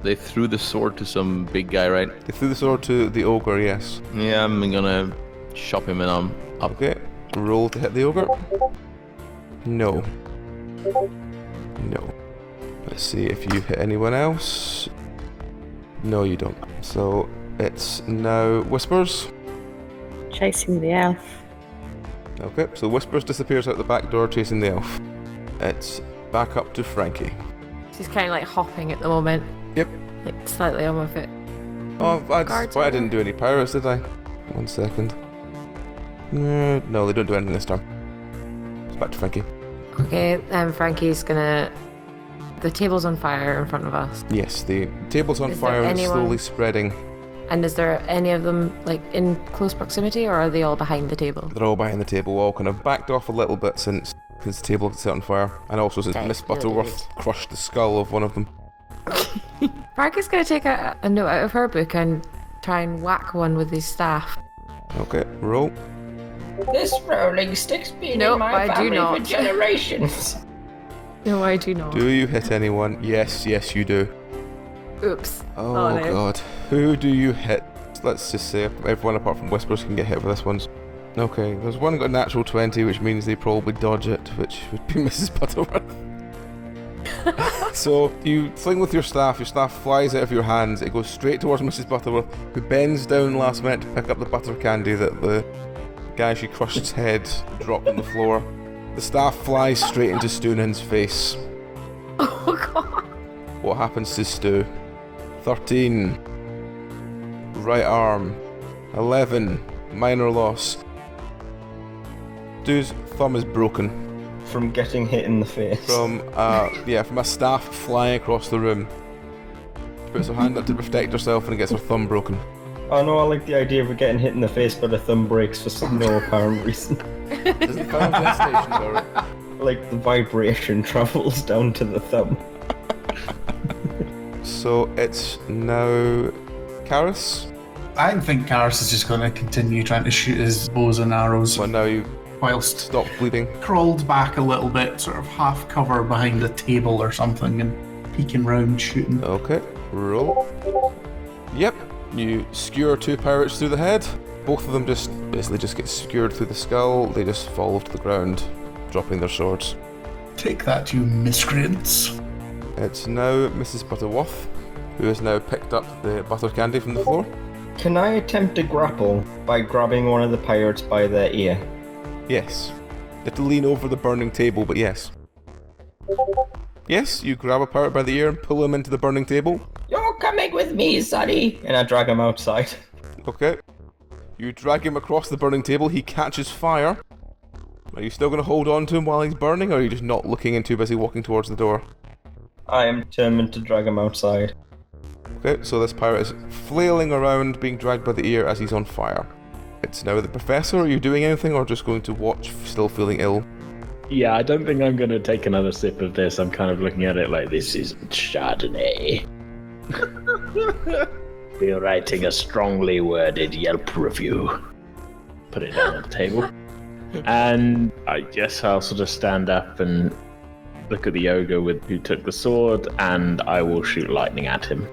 They threw the sword to some big guy, right? They threw the sword to the ogre, yes. Yeah, I'm gonna chop him in on up. Okay, roll to hit the ogre. No. No. Let's see if you hit anyone else. No, you don't. So it's now Whispers. Chasing the elf. Okay, so Whispers disappears out the back door chasing the elf. It's back up to Frankie. She's kind of like hopping at the moment. Yep. Like slightly on my foot. Oh, that's why I didn't do any pirates, did I? 1 second. No, they don't do anything this turn. It's back to Frankie. Okay, Frankie's gonna... The table's on fire in front of us. Yes, the table's on Is there fire and anyone- slowly spreading. And is there any of them like in close proximity, or are they all behind the table? They're all behind the table, all kind of backed off a little bit since the table got set on fire. And also since Okay, Miss good. Butterworth crushed the skull of one of them. Frankie's gonna take a note out of her book and try and whack one with his staff. Okay, roll. This rolling stick's been Nope, in my I do family for not. generations. No, I do not. Do you hit anyone? Yes, you do. Oops. Oh, no. god. Who do you hit? Let's just say everyone apart from Whispers can get hit with this one. Okay, there's one got a natural 20, which means they probably dodge it, which would be Mrs. Butterworth. So you fling with your staff flies out of your hands, it goes straight towards Mrs. Butterworth, who bends down last minute to pick up the butter candy that the guy she crushed's head dropped on the floor. The staff flies straight into Stunin's face. Oh god. What happens to Stu? 13. Right arm. 11. Minor loss. Stu's thumb is broken. From getting hit in the face. From a staff flying across the room. She puts her hand up to protect herself and gets her thumb broken. Oh no, I like the idea of her getting hit in the face but her thumb breaks for no apparent reason. Doesn't find a destination, Barry. Like the vibration travels down to the thumb. So it's now Karis. I think Karis is just going to continue trying to shoot his bows and arrows. But now you whilst stop bleeding. Crawled back a little bit, sort of half cover behind a table or something, and peeking round shooting. Okay, roll. Yep, you skewer 2 pirates through the head. Both of them just get skewered through the skull. They just fall to the ground, dropping their swords. Take that, you miscreants. It's now Mrs. Butterworth, who has now picked up the butter candy from the floor. Can I attempt to grapple by grabbing one of the pirates by their ear? Yes. You have to lean over the burning table, but yes. Yes, you grab a pirate by the ear and pull him into the burning table. You're coming with me, Sonny. And I drag him outside. Okay. You drag him across the burning table, he catches fire. Are you still going to hold on to him while he's burning, or are you just not looking and too busy walking towards the door? I am determined to drag him outside. Okay, so this pirate is flailing around, being dragged by the ear as he's on fire. It's now the professor. Are you doing anything, or just going to watch, still feeling ill? Yeah, I don't think I'm going to take another sip of this. I'm kind of looking at it like This isn't Chardonnay. We're writing a strongly worded Yelp review. Put it down on the table. And I guess I'll sort of stand up and look at the ogre who took the sword, and I will shoot lightning at him.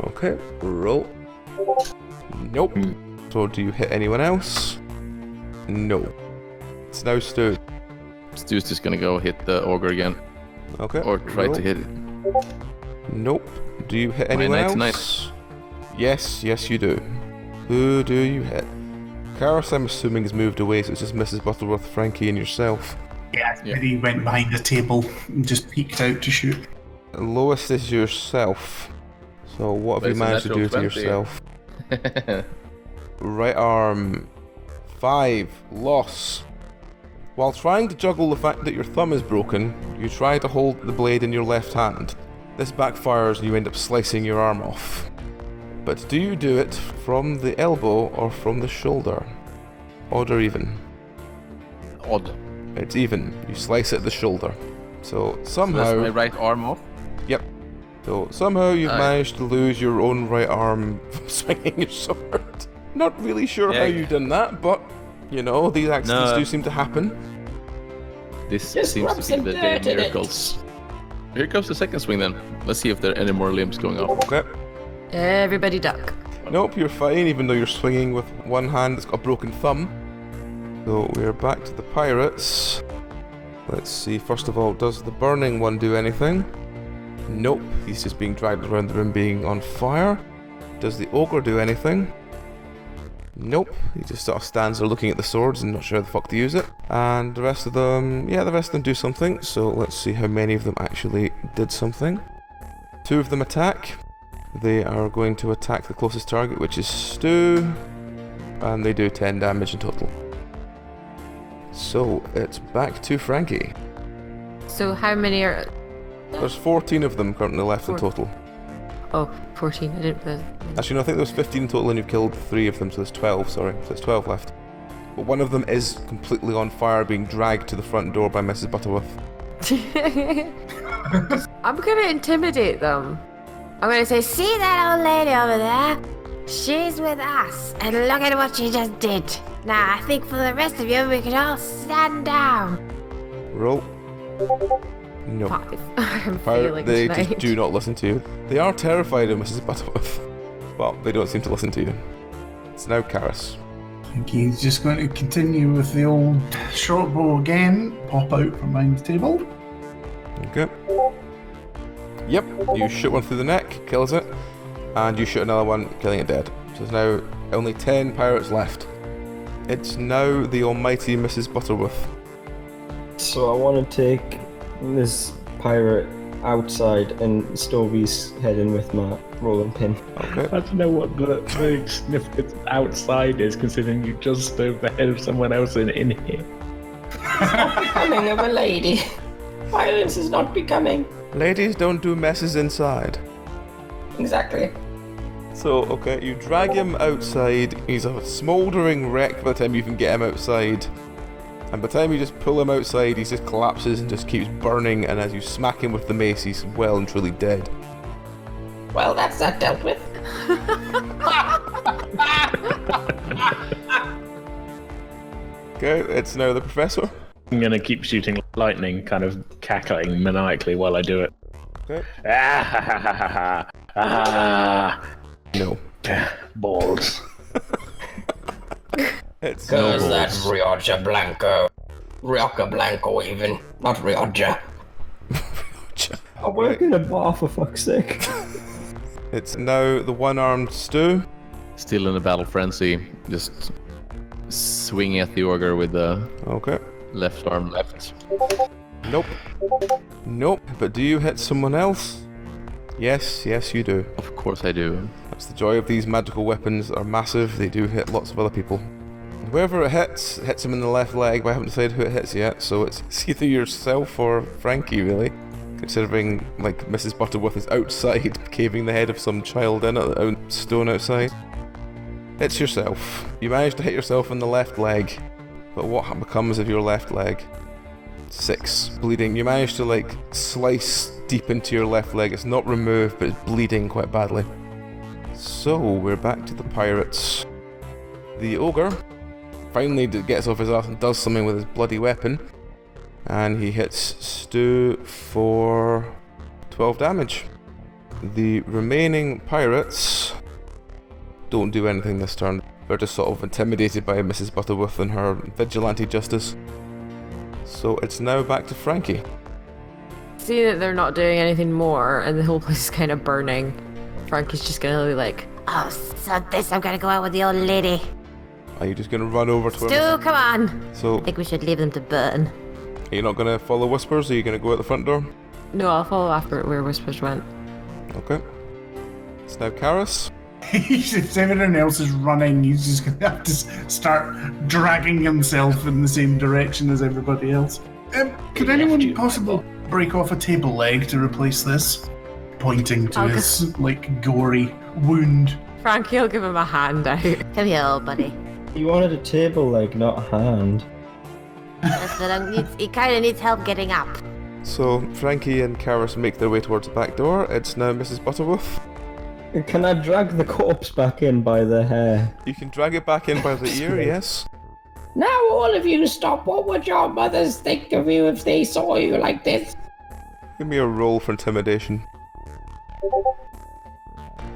Okay, roll. Nope. So do you hit anyone else? No. It's now Stu. Stu's just gonna go hit the ogre again. Okay. Or try roll. to hit it. Nope. Do you hit My anyone 99. else? Yes, you do. Who do you hit? Karis, I'm assuming, has moved away, so it's just Mrs. Butterworth, Frankie, and yourself. Yeah, he went behind the table and just peeked out to shoot. Lowest is yourself. So what have you managed to do to yourself? Right arm. 5. Loss. While trying to juggle the fact that your thumb is broken, you try to hold the blade in your left hand. This backfires and you end up slicing your arm off. But do you do it from the elbow or from the shoulder? Odd or even? Odd. It's even. You slice at the shoulder. So somehow... So that's my right arm off? Yep. So somehow you've managed to lose your own right arm from swinging your sword. Not really sure how you've done that, but, you know, these accidents do seem to happen. This seems to be the day of miracles. Here comes the second swing then. Let's see if there are any more limbs going off. Okay. Everybody duck. Nope, you're fine, even though you're swinging with one hand that's got a broken thumb. So we're back to the pirates. Let's see, first of all, does the burning one do anything? Nope, he's just being dragged around the room being on fire. Does the ogre do anything? Nope, he just sort of stands there looking at the swords and not sure how the fuck to use it. And the rest of them, the rest of them do something, so let's see how many of them actually did something. 2 of them attack. They are going to attack the closest target, which is Stu, and they do 10 damage in total. So, it's back to Frankie. So how many are... There's 14 of them currently left in total. Oh, 14, I didn't realize. Actually, no, I think there was 15 in total and you've killed 3 of them, so there's 12, sorry. So there's 12 left. But one of them is completely on fire, being dragged to the front door by Mrs. Butterworth. I'm gonna intimidate them. I'm gonna say, see that old lady over there? She's with us, and look at what she just did. Now, I think for the rest of you, we could all stand down. Roll. No. 5. I'm failing They tonight. just do not listen to you. They are terrified of Mrs. Butterworth, but they don't seem to listen to you. It's now Karis. I think he's just going to continue with the old short bow again, pop out from behind the table. Okay. Yep, you shoot one through the neck, kills it, and you shoot another one, killing it dead. So there's now only 10 pirates left. It's now the almighty Mrs. Butterworth. So I want to take this pirate outside and Stovey's heading with my rolling pin. Okay. I don't know what the significance outside is, considering you just stove the head of someone else in here. Becoming of a lady. Violence is not becoming. Ladies don't do messes inside. Exactly. So, okay, you drag him outside. He's a smouldering wreck by the time you can get him outside. And by the time you just pull him outside, he just collapses and just keeps burning, and as you smack him with the mace, he's well and truly dead. Well, that's that dealt with. Okay, it's now the professor. I'm gonna keep shooting lightning, kind of cackling maniacally while I do it. Okay. Ah, ha, ha, ha, ha, ha. No. Balls. It's Cause that's Rioja Blanco. Rioja Blanco even, not Rioja. I work in a bar, for fuck's sake. It's now the one-armed Stu. Still in a battle frenzy, just swinging at the ogre with the left arm left. Nope. Nope. But do you hit someone else? Yes, you do. Of course I do. That's the joy of these magical weapons. Are massive. They do hit lots of other people. Whoever it hits him in the left leg, but I haven't decided who it hits yet, so it's either yourself or Frankie, really. Considering, like, Mrs. Butterworth is outside, caving the head of some child in at the stone outside. It's yourself. You managed to hit yourself in the left leg, but what becomes of your left leg? 6. Bleeding. You managed to, like, slice deep into your left leg. It's not removed, but it's bleeding quite badly. So, we're back to the pirates. The ogre finally gets off his ass and does something with his bloody weapon. And he hits Stu for 12 damage. The remaining pirates don't do anything this turn. They're just sort of intimidated by Mrs. Butterworth and her vigilante justice. So it's now back to Frankie. seeing that they're not doing anything more and the whole place is kind of burning, Frankie's just gonna be like, oh, sod this, I'm gonna go out with the old lady. Are you just gonna run over to her? Stu, come on! So, I think we should leave them to burn. are you not gonna follow Whispers? Are you gonna go out the front door? no, I'll follow after where Whispers went. Okay. It's now Karis. If everyone else is running, he's just gonna have to start dragging himself in the same direction as everybody else. Could anyone possibly break off a table leg to replace this? Pointing to his, gory wound. Frankie will give him a hand out. Come here, old buddy. You wanted a table leg, not a hand. That's what he kind of needs help getting up. So, Frankie and Karis make their way towards the back door. It's now Mrs. Butterworth. Can I drag the corpse back in by the hair? You can drag it back in by the ear, yes. Now all of you stop. What would your mothers think of you if they saw you like this? Give me a roll for intimidation.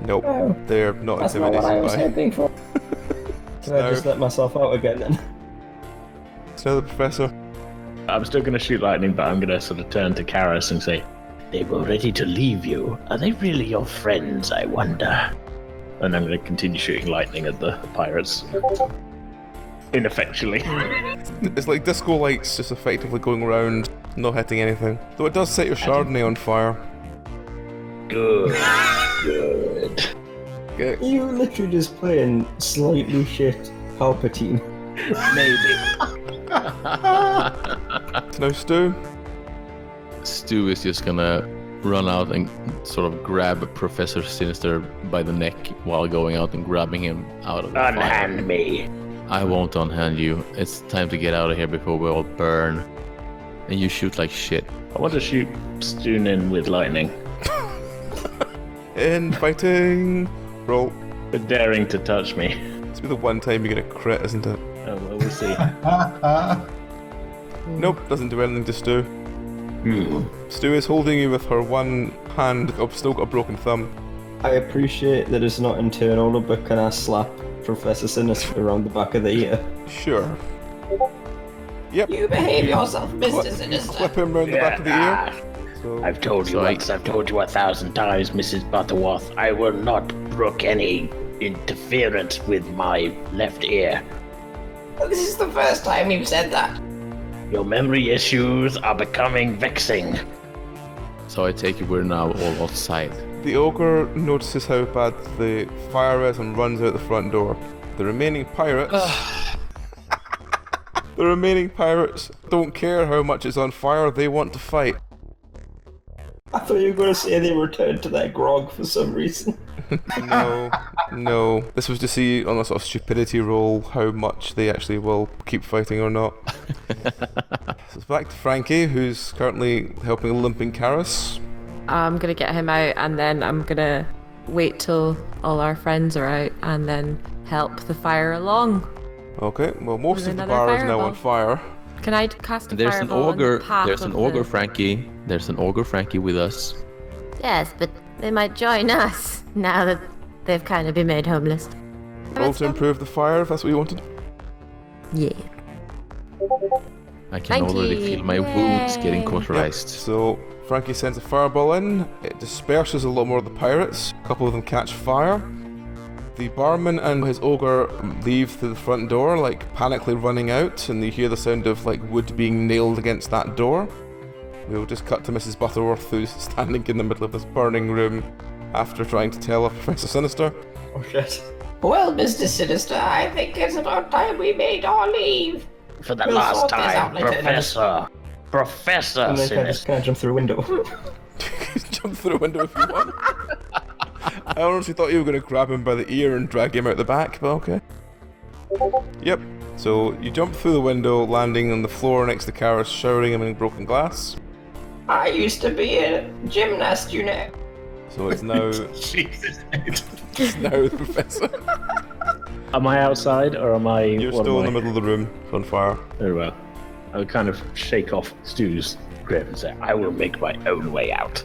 Nope, they're not That's intimidated not what I was by. hoping for. Can I just let myself out again then? It's now the Professor. I'm still going to shoot lightning, but I'm going to sort of turn to Karis and say, They were ready to leave you. Are they really your friends, I wonder? and I'm going to continue shooting lightning at the pirates. Ineffectually. It's like disco lights just effectively going around, not hitting anything. Though it does set your Chardonnay on fire. Good. Good. Okay. You literally just playing slightly shit Palpatine. Maybe. Now Stu. Stu is just gonna run out and sort of grab Professor Sinister by the neck while going out and grabbing him out of the fire. Unhand me. I won't unhand you. It's time to get out of here before we all burn. And you shoot like shit. I want to shoot Stunin with lightning. In fighting. Roll. For daring to touch me. It's be the one time you're gonna crit, isn't it? Oh, well, we'll see. Nope, doesn't do anything to Stu. Stu is holding you with her one hand, still got a broken thumb. I appreciate that it's not internal, but can I slap Professor Sinister around the back of the ear? Sure. Yep. You behave yourself, Mr. Sinister. Clip him round the back of the ear. So, I've told you once, I've told you 1,000 times, Mrs. Butterworth, I will not brook any interference with my left ear. This is the first time you've said that. Your memory issues are becoming vexing. So I take it we're now all outside. the ogre notices how bad the fire is and runs out the front door. The remaining pirates... The remaining pirates don't care how much it's on fire, they want to fight. I thought you were going to say they returned to their grog for some reason. No. This was to see on a sort of stupidity roll how much they actually will keep fighting or not. So it's back to Frankie, who's currently helping a limping Karis. I'm gonna get him out and then I'm gonna wait till all our friends are out and then help the fire along. Okay, well most With of the another bar is now fireball. on fire. Can I cast a There's an fireball on the ogre. path There's an of ogre the... Frankie. There's an ogre Frankie with us. Yes, but they might join us now that they've kind of been made homeless. Roll to improve the fire if that's what you wanted. Yeah. I can Thank already you. feel my wounds getting Yay. cauterized. So Frankie sends a fireball in. It disperses a lot more of the pirates. A couple of them catch fire. The barman and his ogre leave through the front door, like panically running out, and you hear the sound of like wood being nailed against that door. We'll just cut to Mrs. Butterworth, who's standing in the middle of this burning room after trying to tell Professor Sinister. Oh shit. Well, Mr. Sinister, I think it's about time we made our leave. For the We'll last sort this time, out later. Professor And then Sinister. can I jump through a window? Jump through a window if you want. I honestly thought you were going to grab him by the ear and drag him out the back, but okay. Yep, so you jump through the window, landing on the floor next to Karis, showering him in broken glass. I used to be a gymnast, you know. So it's now... Jesus. It's now the Professor. Am I outside or am I... You're still in the middle of the room, on fire. Very well. I would kind of shake off Stu's grip and say, I will make my own way out.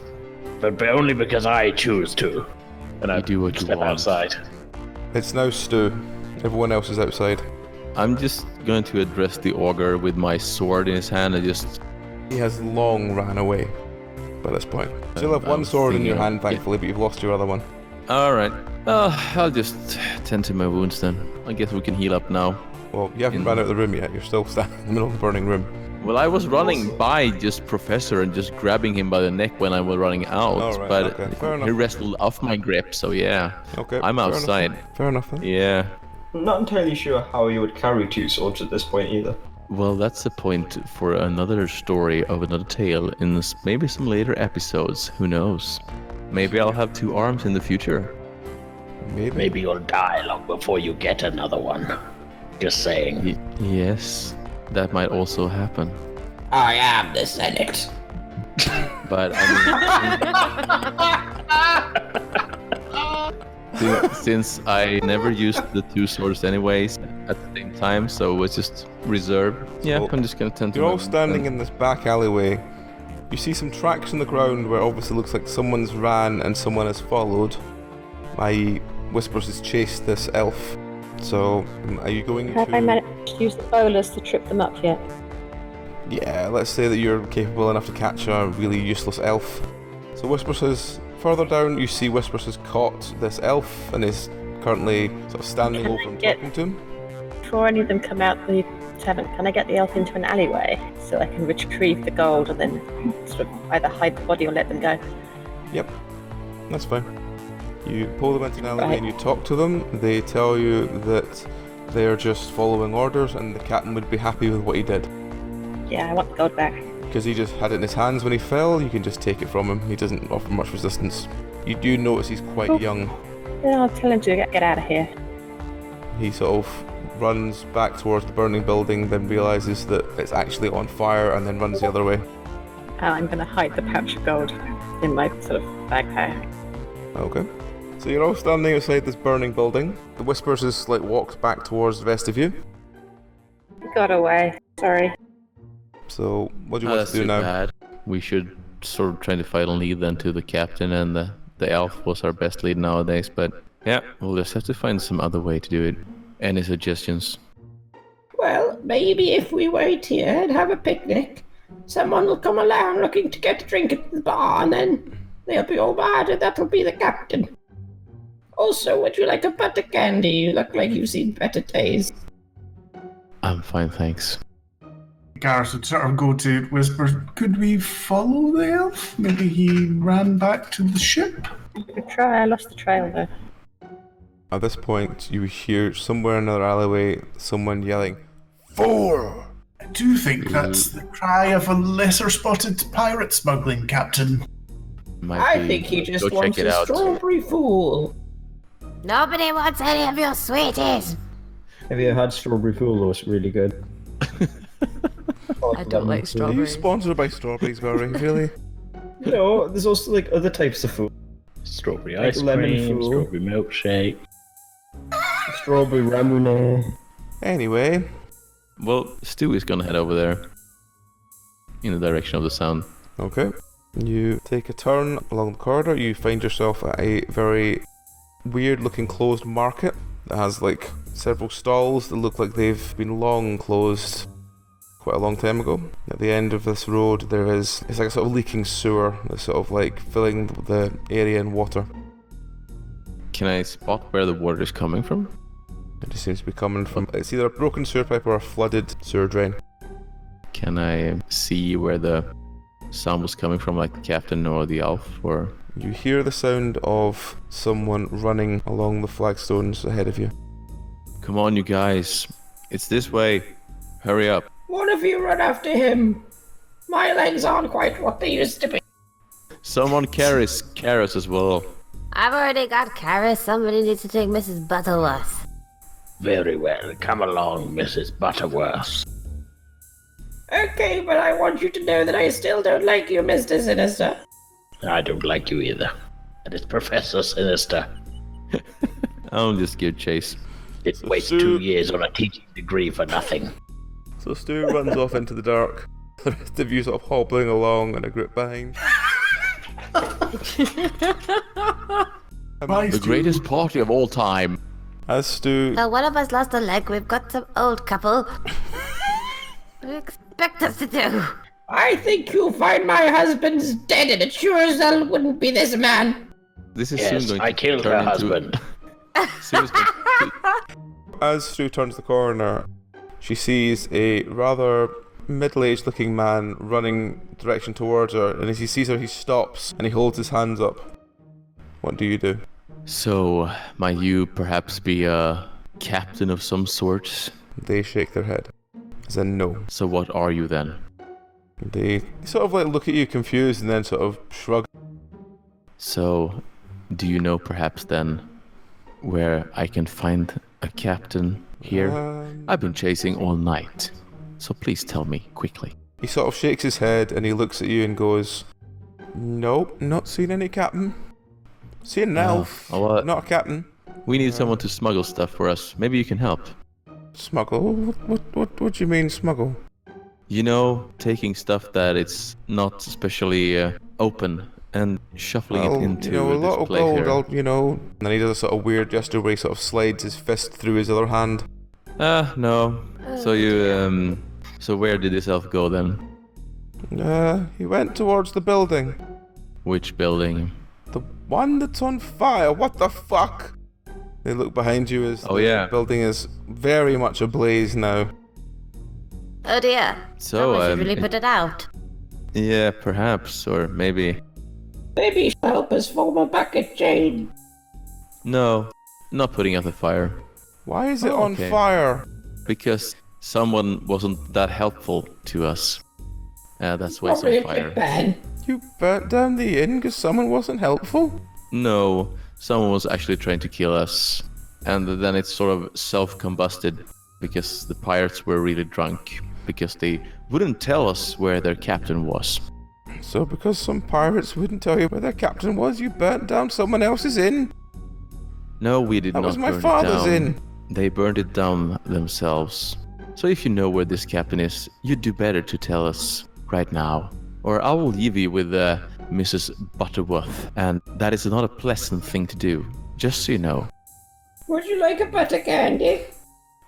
But only because I choose to. and I do what you step want. outside. It's now Stu. Everyone else is outside. I'm just going to address the ogre with my sword in his hand and just... He has long ran away. by this point. Still have one sword in your hand, thankfully, but you've lost your other one. Alright. I'll just tend to my wounds then. I guess we can heal up now. Well, you haven't run out of the room yet. You're still standing in the middle of the burning room. Well, I was running by just Professor and just grabbing him by the neck when I was running out, but he wrestled off my grip, so yeah. Okay. I'm outside. Fair enough then. Yeah. I'm not entirely sure how you would carry 2 swords at this point either. Well, that's the point for another story of another tale in maybe some later episodes. Who knows? Maybe I'll have 2 arms in the future. Maybe you'll die long before you get another one. Just saying. Yes, that might also happen. I am the Senate. But I mean, since I never used the 2 swords anyways at the same time, so it was just reserved. Yeah, I'm just gonna tend to. You're all standing in this back alleyway. You see some tracks on the ground where it obviously looks like someone's ran and someone has followed. i.e. Whispers has chased this elf. So, are you going to... Have I managed to use the bowlers to trip them up yet? Yeah, let's say that you're capable enough to catch a really useless elf. So Whispers has... Further down, you see Whispers has caught this elf and is currently sort of standing over and talking to him. Before any of them come out the tavern, can I get the elf into an alleyway so I can retrieve the gold and then sort of either hide the body or let them go? Yep, that's fine. You pull them into an alleyway and you talk to them. They tell you that they're just following orders and the captain would be happy with what he did. Yeah, I want the gold back. Because he just had it in his hands when he fell, you can just take it from him. He doesn't offer much resistance. You do notice he's quite young. Yeah, I'll tell him to get out of here. He sort of runs back towards the burning building, then realises that it's actually on fire and then runs the other way. I'm going to hide the pouch of gold in my sort of backpack. Okay. So you're all standing outside this burning building. The Whispers has walked back towards the rest of you. Got away. Sorry. So what do you want to do now? Bad. We should sort of try to fight and lead then to the captain, and the elf was our best lead nowadays. But yeah, we'll just have to find some other way to do it. Any suggestions? Well, maybe if we wait here and have a picnic, someone will come along looking to get a drink at the bar, and then they'll be all mad, and that'll be the captain. Also, would you like a Buttercandy? You look like you've seen better days. I'm fine, thanks. Garrus would sort of go to Whisper, could we follow the elf? Maybe he ran back to the ship? We could try. I lost the trail, though. At this point, you hear somewhere in another alleyway someone yelling, 4! I do think that's the cry of a lesser-spotted pirate smuggling captain. I think he just wants a strawberry fool. Nobody wants any of your sweeties. Have you had strawberry fool though? It's really good. I don't like strawberries. Are you sponsored by strawberries, Barry? Really? No, there's also other types of food. Strawberry Like ice lemon cream, fool. strawberry milkshake. Strawberry ramen. Anyway. Well, Stu is gonna head over there. In the direction of the sound. Okay. You take a turn along the corridor. You find yourself at a very weird-looking closed market that has several stalls that look like they've been long closed quite a long time ago. At the end of this road it's like a sort of leaking sewer that's sort of filling the area in water. Can I spot where the water is coming from? It just seems to be coming from, it's either a broken sewer pipe or a flooded sewer drain. Can I see where the sound was coming from, like the captain or the elf, or... You hear the sound of someone running along the flagstones ahead of you. Come on, you guys. It's this way. Hurry up. One of you run after him. My legs aren't quite what they used to be. Someone carries Karis as well. I've already got Karis. Somebody needs to take Mrs. Butterworth. Very well. Come along, Mrs. Butterworth. Okay, but I want you to know that I still don't like you, Mr. Sinister. I don't like you either. That is Professor Sinister. I'll just give chase. Didn't waste 2 years on a teaching degree for nothing. So Stu runs off into the dark. The rest of you sort of hobbling along in a group behind. The greatest party of all time. As Stu... So one of us lost a leg. We've got some old couple. What do you expect us to do? I think you'll find my hustand's dead, and it sure as hell wouldn't be this man. This is Yes, soon going I to killed turn her into... husband. Soon is going to... As Stu turns the corner, she sees a rather middle-aged looking man running direction towards her, and as he sees her, he stops and he holds his hands up. What do you do? So, might you perhaps be a captain of some sort? They shake their head. As in, no. So what are you then? They sort of like look at you confused and then sort of shrug. So, do you know perhaps then where I can find a captain here? I've been chasing all night, so please tell me quickly. He sort of shakes his head and he looks at you and goes, "Nope, not seen any captain. Seen an elf, not a captain." We need someone to smuggle stuff for us. Maybe you can help. Smuggle? What do you mean smuggle? You know, taking stuff that it's not especially open and shuffling it into a lot of this gold, plate here. And then he does a sort of weird gesture where he sort of slides his fist through his other hand. No. So you, so where did this elf go then? He went towards the building. Which building? The one that's on fire. What the fuck? They look behind you as the building is very much ablaze now. Oh dear. So, we should really put it out. Yeah, perhaps, or maybe... Maybe she'll help us form a bucket chain. No, not putting out the fire. Why is it on fire? Because someone wasn't that helpful to us. That's why it's on fire. You burnt down the inn because someone wasn't helpful? No, someone was actually trying to kill us. And then it sort of self-combusted because the pirates were really drunk. Because they wouldn't tell us where their captain was. So because some pirates wouldn't tell you where their captain was, you burnt down someone else's inn? No, we did not burn it down. That was my father's inn. They burned it down themselves. So if you know where this captain is, you'd do better to tell us right now. Or I will leave you with Mrs. Butterworth, and that is not a pleasant thing to do, just so you know. Would you like a Buttercandy?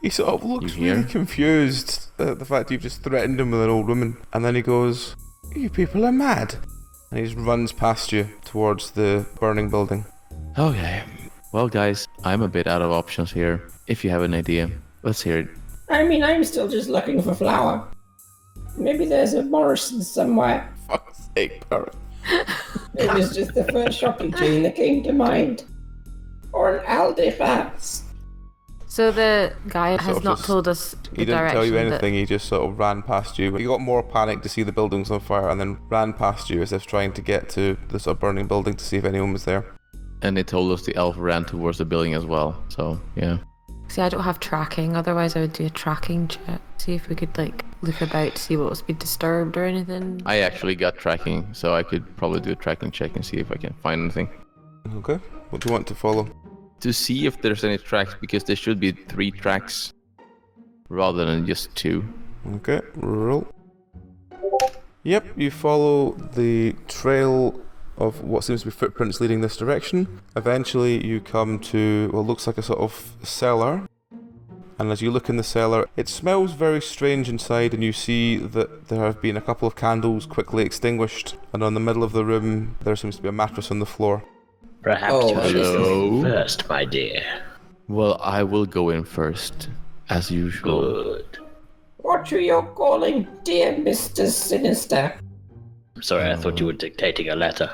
He sort of looks really confused at the fact you've just threatened him with an old woman, and then he goes, "You people are mad," and he just runs past you towards the burning building. Okay. Well, guys, I'm a bit out of options here. If you have an idea, let's hear it. I mean, I'm still just looking for flour. Maybe there's a Morrison's somewhere. Fuck's sake, Barrett. It was just the first shopping chain that came to mind. Or an Aldi, perhaps. So the guy has not told us the direction. He didn't tell you anything, he just sort of ran past you. He got more panicked to see the buildings on fire and then ran past you as if trying to get to the sort of burning building to see if anyone was there. And they told us the elf ran towards the building as well, so yeah. See, I don't have tracking, otherwise I would do a tracking check. See if we could, look about to see what was being disturbed or anything. I actually got tracking, so I could probably do a tracking check and see if I can find anything. Okay, what do you want to follow? To see if there's any tracks, because there should be 3 tracks rather than just 2. Okay, roll. Yep, you follow the trail of what seems to be footprints leading this direction. Eventually you come to what looks like a sort of cellar. And as you look in the cellar, it smells very strange inside, and you see that there have been a couple of candles quickly extinguished, and on the middle of the room there seems to be a mattress on the floor. Perhaps you should go first, my dear. Well, I will go in first, as usual. Good. What are you calling, dear Mr. Sinister? Sorry, I thought you were dictating a letter.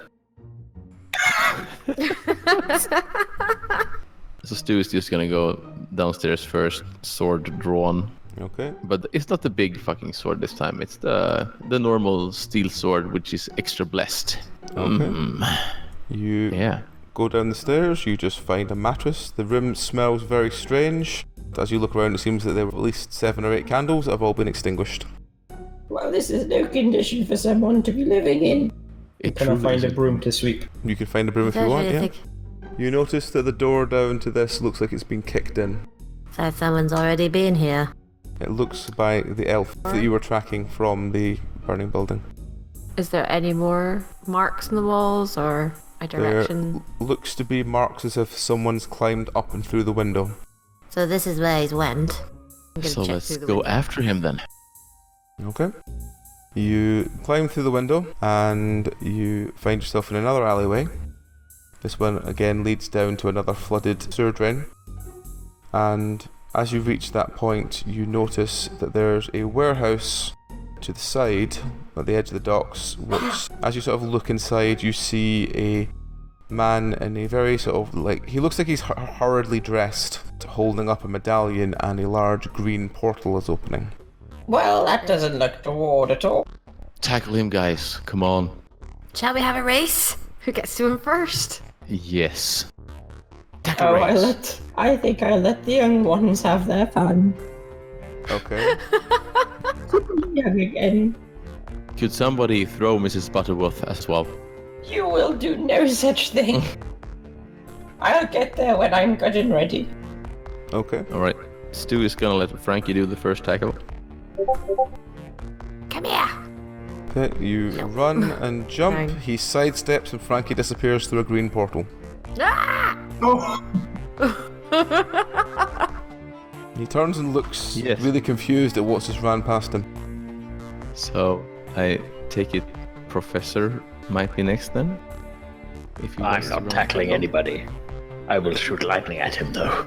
So Stu is just gonna go downstairs first, sword drawn. Okay. But it's not the big fucking sword this time. It's the normal steel sword, which is extra blessed. Okay. You go down the stairs, you just find a mattress. The room smells very strange. As you look around, it seems that there were at least 7 or 8 candles that have all been extinguished. Well, this is no condition for someone to be living in. Can I find a broom to sweep? You can find a broom if you want, yeah. You notice that the door down to this looks like it's been kicked in. So someone's already been here. It looks by the elf that you were tracking from the burning building. Is there any more marks on the walls or a direction? There looks to be marks as if someone's climbed up and through the window. So this is where he's went. So let's go after him then. Okay. You climb through the window and you find yourself in another alleyway. This one again leads down to another flooded sewer drain. And as you reach that point, you notice that there's a warehouse to the side at the edge of the docks, which, as you sort of look inside, you see a man in a very sort of like, he looks like he's hurriedly dressed, holding up a medallion, and a large green portal is opening. Well, that doesn't look toward at all. Tackle him, guys. Come on. Shall we have a race? Who gets to him first? Yes. Oh, I think I let the young ones have their fun. Okay. Young again. Could somebody throw Mrs. Butterworth as well? You will do no such thing. I'll get there when I'm good and ready. Okay. Alright. Stu is gonna let Frankie do the first tackle. Come here. Okay, you run and jump. Fine. He sidesteps and Frankie disappears through a green portal. Ah! Oh, He turns and looks Yes. really confused at what's just ran past him. So, I take it Professor might be next then? If he I'm wants to not run tackling tackle. anybody. I will shoot lightning at him though.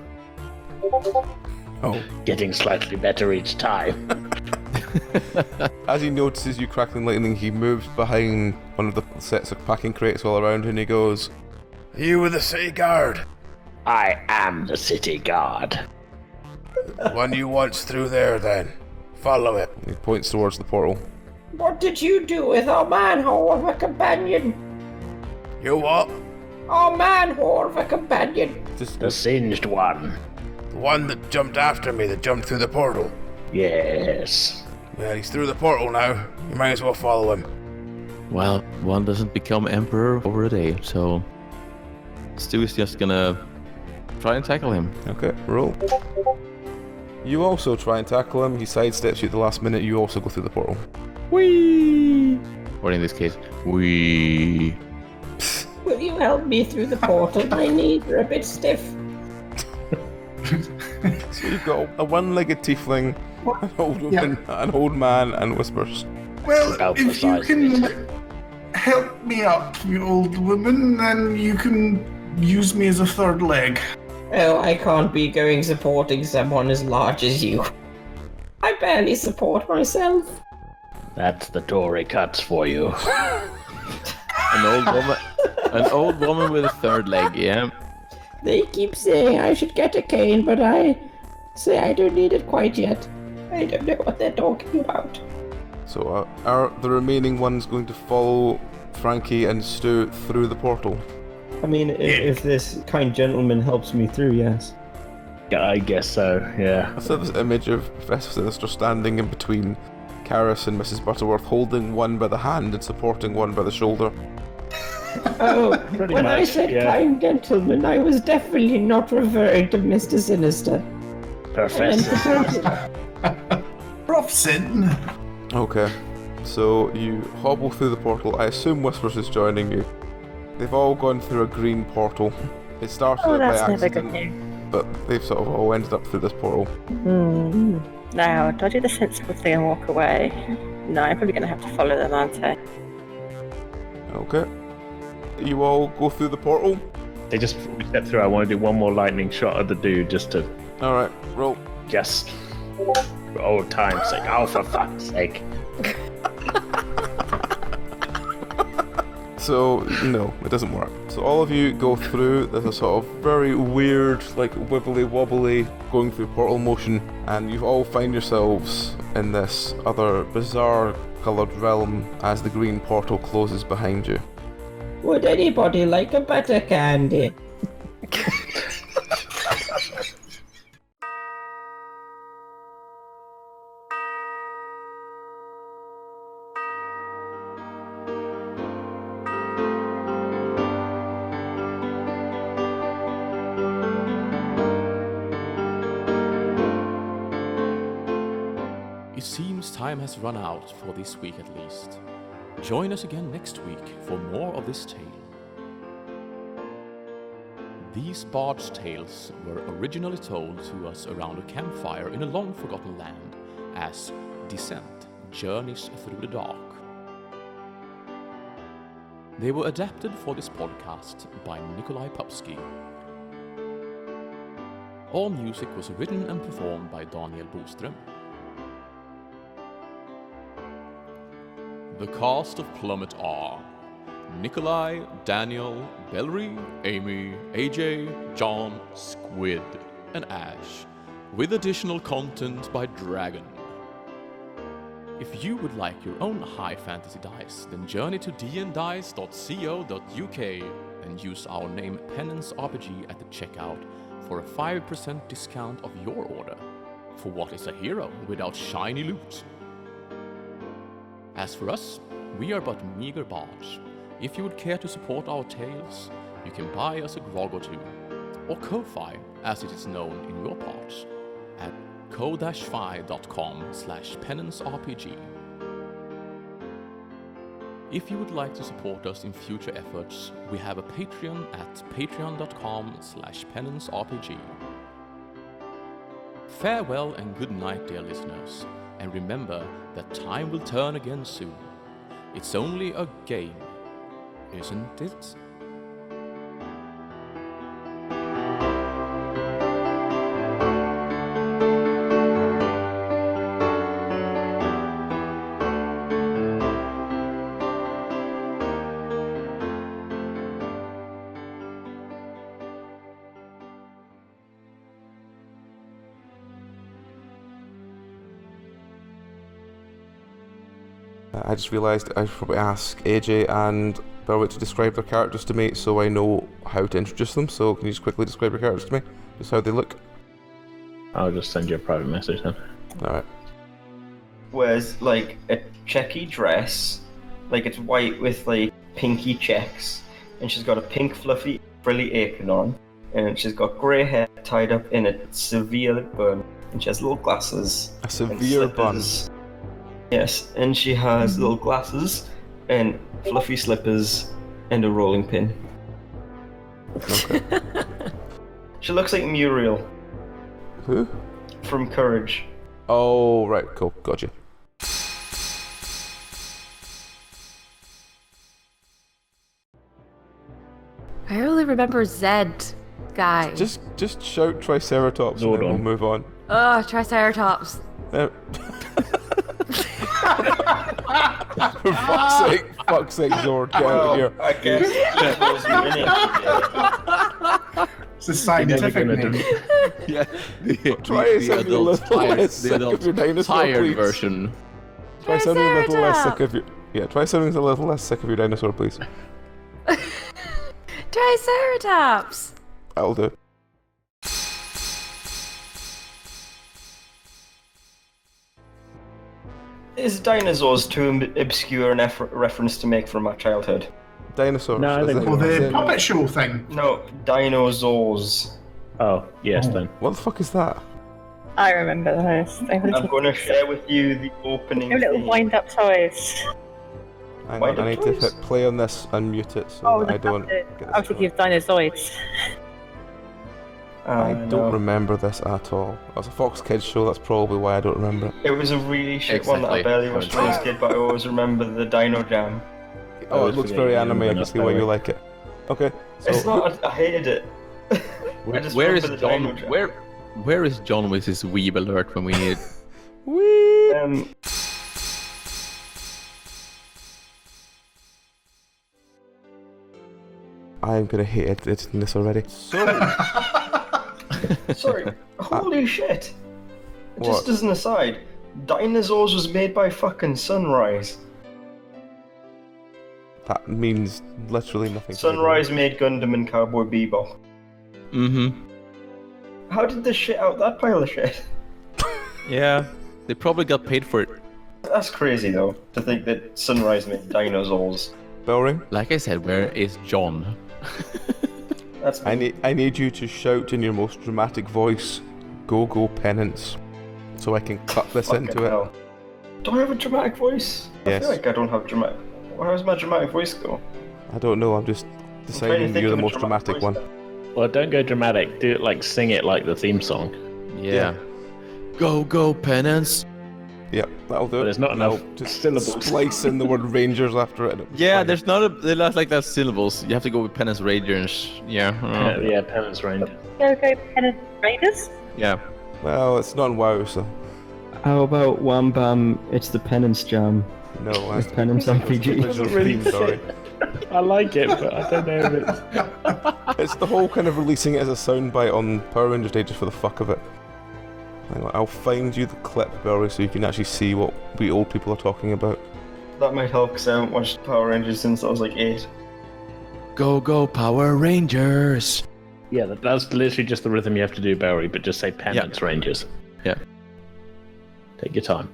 Oh. Getting slightly better each time. As he notices you crackling lightning, he moves behind one of the sets of packing crates all around and he goes, You were the city guard. I am the city guard. One you once through there then. Follow it. He points towards the portal. What did you do with our man-whore of a companion? You what? Our man-whore of a companion. The singed one. The one that jumped after me, that jumped through the portal. Yes. Well, he's through the portal now. You might as well follow him. Well, one doesn't become emperor over a day, so Stu is just gonna try and tackle him. Okay, roll. You also try and tackle him. He sidesteps you at the last minute. You also go through the portal. Whee! Or in this case, wee. Will you help me through the portal? My knees are a bit stiff. So you've got a one-legged tiefling, an old woman, an old man, and whispers. well, About the if you size of it. can help me up, you old woman, then you can use me as a third leg. Oh, I can't be going supporting someone as large as you. I barely support myself. That's the Tory cuts for you. An old woman with a third leg, yeah. They keep saying I should get a cane, but I say I don't need it quite yet. I don't know what they're talking about. So are the remaining ones going to follow Frankie and Stu through the portal? I mean, if this kind gentleman helps me through, yes. I guess so, yeah. I saw this image of Professor Sinister standing in between Karis and Mrs. Butterworth, holding one by the hand and supporting one by the shoulder. Oh, Pretty when I much, said yeah. kind gentleman, I was definitely not referring to Mr. Sinister. Professor. Prof. Sin. Okay, so you hobble through the portal. I assume Whispers is joining you. They've all gone through a green portal. It started Oh, out by that's never good accident, news. but they've sort of all ended up through this portal. Now, do I do the sensible thing and walk away? No, I'm probably going to have to follow them, aren't I? Okay. You all go through the portal? They just before we step through, I want to do one more lightning shot at the dude just to Alright, roll. just for old time's sake. Oh, for fuck's sake. So, no, it doesn't work. So all of you go through, there's a sort of very weird, like wibbly wobbly, going through portal motion, and you all find yourselves in this other bizarre coloured realm as the green portal closes behind you. Would anybody like a Buttercandy? It seems time has run out for this week at least. Join us again next week for more of this tale. These barge tales were originally told to us around a campfire in a long-forgotten land as Descent, Journeys Through the Dark. They were adapted for this podcast by Nikolai Popsky. All music was written and performed by Daniel Boström. The cast of Plummet are Nikolai, Daniel, Bellery, Amy, AJ, John, Squid, and Ash, with additional content by Dragon. If you would like your own high fantasy dice, then journey to dndice.co.uk and use our name Penance RPG at the checkout for a 5% discount of your order. For what is a hero without shiny loot? As for us, we are but meager bards. If you would care to support our tales, you can buy us a grog or two, or Ko-Fi, as it is known in your parts, at ko-fi.com/penancerpg. If you would like to support us in future efforts, we have a Patreon at patreon.com/penancerpg. Farewell and good night, dear listeners, and remember that time will turn again soon. It's only a game, isn't it? I just realised I should probably ask AJ and Belwick to describe their characters to me so I know how to introduce them. So can you just quickly describe your characters to me? Just how they look? I'll just send you a private message then. Alright. Wears like a checky dress, like it's white with like pinky checks, and she's got a pink fluffy frilly apron on, and she's got grey hair tied up in a severe bun, and she has little glasses. A severe bun? Yes, and she has little glasses and fluffy slippers and a rolling pin. Okay. She looks like Muriel. Who? From Courage. Oh, right, cool, gotcha. I only remember Zed guy. Just shout Triceratops and then we'll move on. Oh, Triceratops. For fuck's sake, Zord, get out of here. I guess it's a scientific name. Yeah. Try something a little less sick of your dinosaur, tired please. version. Try something a little less sick of your... Yeah, try something a little less sick of your dinosaur, please. Triceratops! That'll do. Is dinosaurs too obscure an reference to make from my childhood? Dinosaurs? No, the puppet show thing. No, dinosaurs. Oh, yes then. What the fuck is that? I remember those. I'm going to share with you the opening. Little theme. wind-up toys. Hang on, I need to hit play on this and mute it so that I don't get this I was thinking of Dinozoids. I don't remember this at all. It was a Fox Kids show, that's probably why I don't remember it. It was a really shit one that I barely watched when I was a kid, but I always remember the Dino Jam. Oh, it looks very anime, I can see why you like it. Okay, so... It's not, I hated it. Where is John? Where is John with his weeb alert when we need it? Wee! I'm gonna hate editing this already. Sorry, holy shit. What? Just as an aside, Dinosaurs was made by fucking Sunrise. That means literally nothing. Sunrise made Gundam and Cowboy Bebop. Mm-hmm. How did they shit out that pile of shit? Yeah, they probably got paid for it. That's crazy though, to think that Sunrise made Dinosaurs. Bell ring? Like I said, where is John? I need you to shout in your most dramatic voice, "Go go Penance," so I can cut this into it. Do I have a dramatic voice? Yes. I feel like I don't have dramatic. How does my dramatic voice go? I don't know. I'm just deciding you're the most dramatic one. Well, don't go dramatic. Do it sing it like the theme song. Yeah. Go go Penance. Yeah, that'll do But it. there's not enough Just syllables. splice in the word Rangers after it. Yeah, they're not like that syllables. You have to go with Penance Rangers. Yeah. Yeah, Penance Ranger. Go Penance Raiders. Yeah. Well, it's not in WoW, so How about Wham Bam? It's the Penance Jam. no. With Penance RPG. Original theme, sorry. I like it, but I don't know if it's... It's the whole kind of releasing it as a soundbite on Power Rangers Day just for the fuck of it. I'll find you the clip, Barry, so you can actually see what we old people are talking about. That might help because I haven't watched Power Rangers since I was like 8. Go, go, Power Rangers! Yeah, that's literally just the rhythm you have to do, Barry, but just say Penance Rangers. Yeah. Take your time.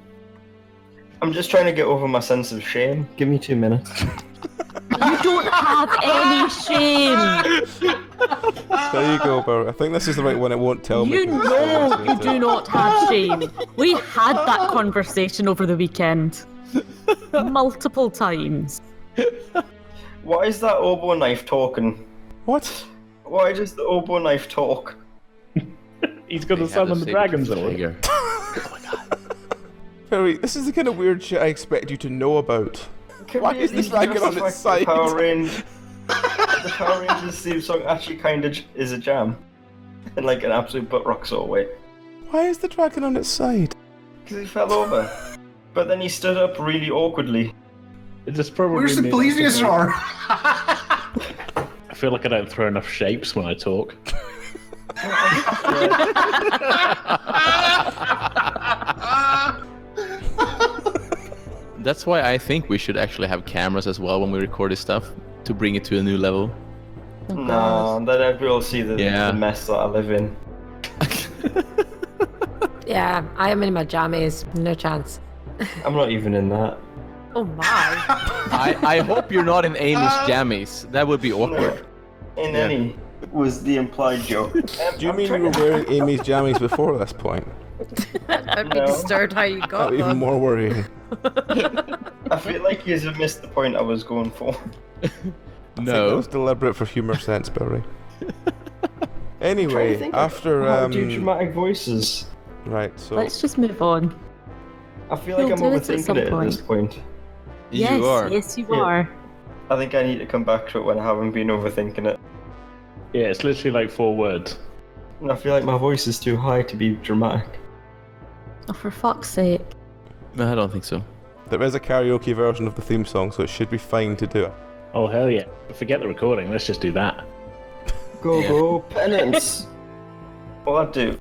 I'm just trying to get over my sense of shame. Give me 2 minutes. You don't have any shame. There you go, Barry. I think this is the right one. It won't tell me. You know you do not have shame. We had that conversation over the weekend. Multiple times. Why is that oboe knife talking? What? Why does the oboe knife talk? He's got the sun on the Dragons on. Barry, this is the kind of weird shit I expect you to know about. Why is this dragon on its side? The Power Rangers theme song actually kind of is a jam. In like an absolute butt rock sort of way. Why is the dragon on its side? Because he fell over. But then he stood up really awkwardly. It just probably Where's the plesiosaur? I feel like I don't throw enough shapes when I talk. That's why I think we should actually have cameras as well when we record this stuff to bring it to a new level. No, then everyone will see the mess that I live in. Yeah, I am in my jammies. No chance. I'm not even in that. Oh my. I hope you're not in Amy's jammies. That would be awkward. In any was the implied joke. Do you mean you were wearing Amy's jammies before this point? I'd be disturbed how you got Even them. more worrying. I feel like you have missed the point I was going for. I think that was deliberate for humour sense, Barry. Anyway, after do dramatic voices. Right, so Let's just move on. I feel like I'm You'll do it at some overthinking it at this point. Yes, you are. yes, you are. I think I need to come back to it when I haven't been overthinking it. Yeah, it's literally like 4 words. And I feel like my voice is too high to be dramatic. Oh, for fuck's sake. No, I don't think so. there is a karaoke version of the theme song, so it should be fine to do it. Oh, hell yeah. Forget the recording, let's just do that. Go, Penance! Well, I do.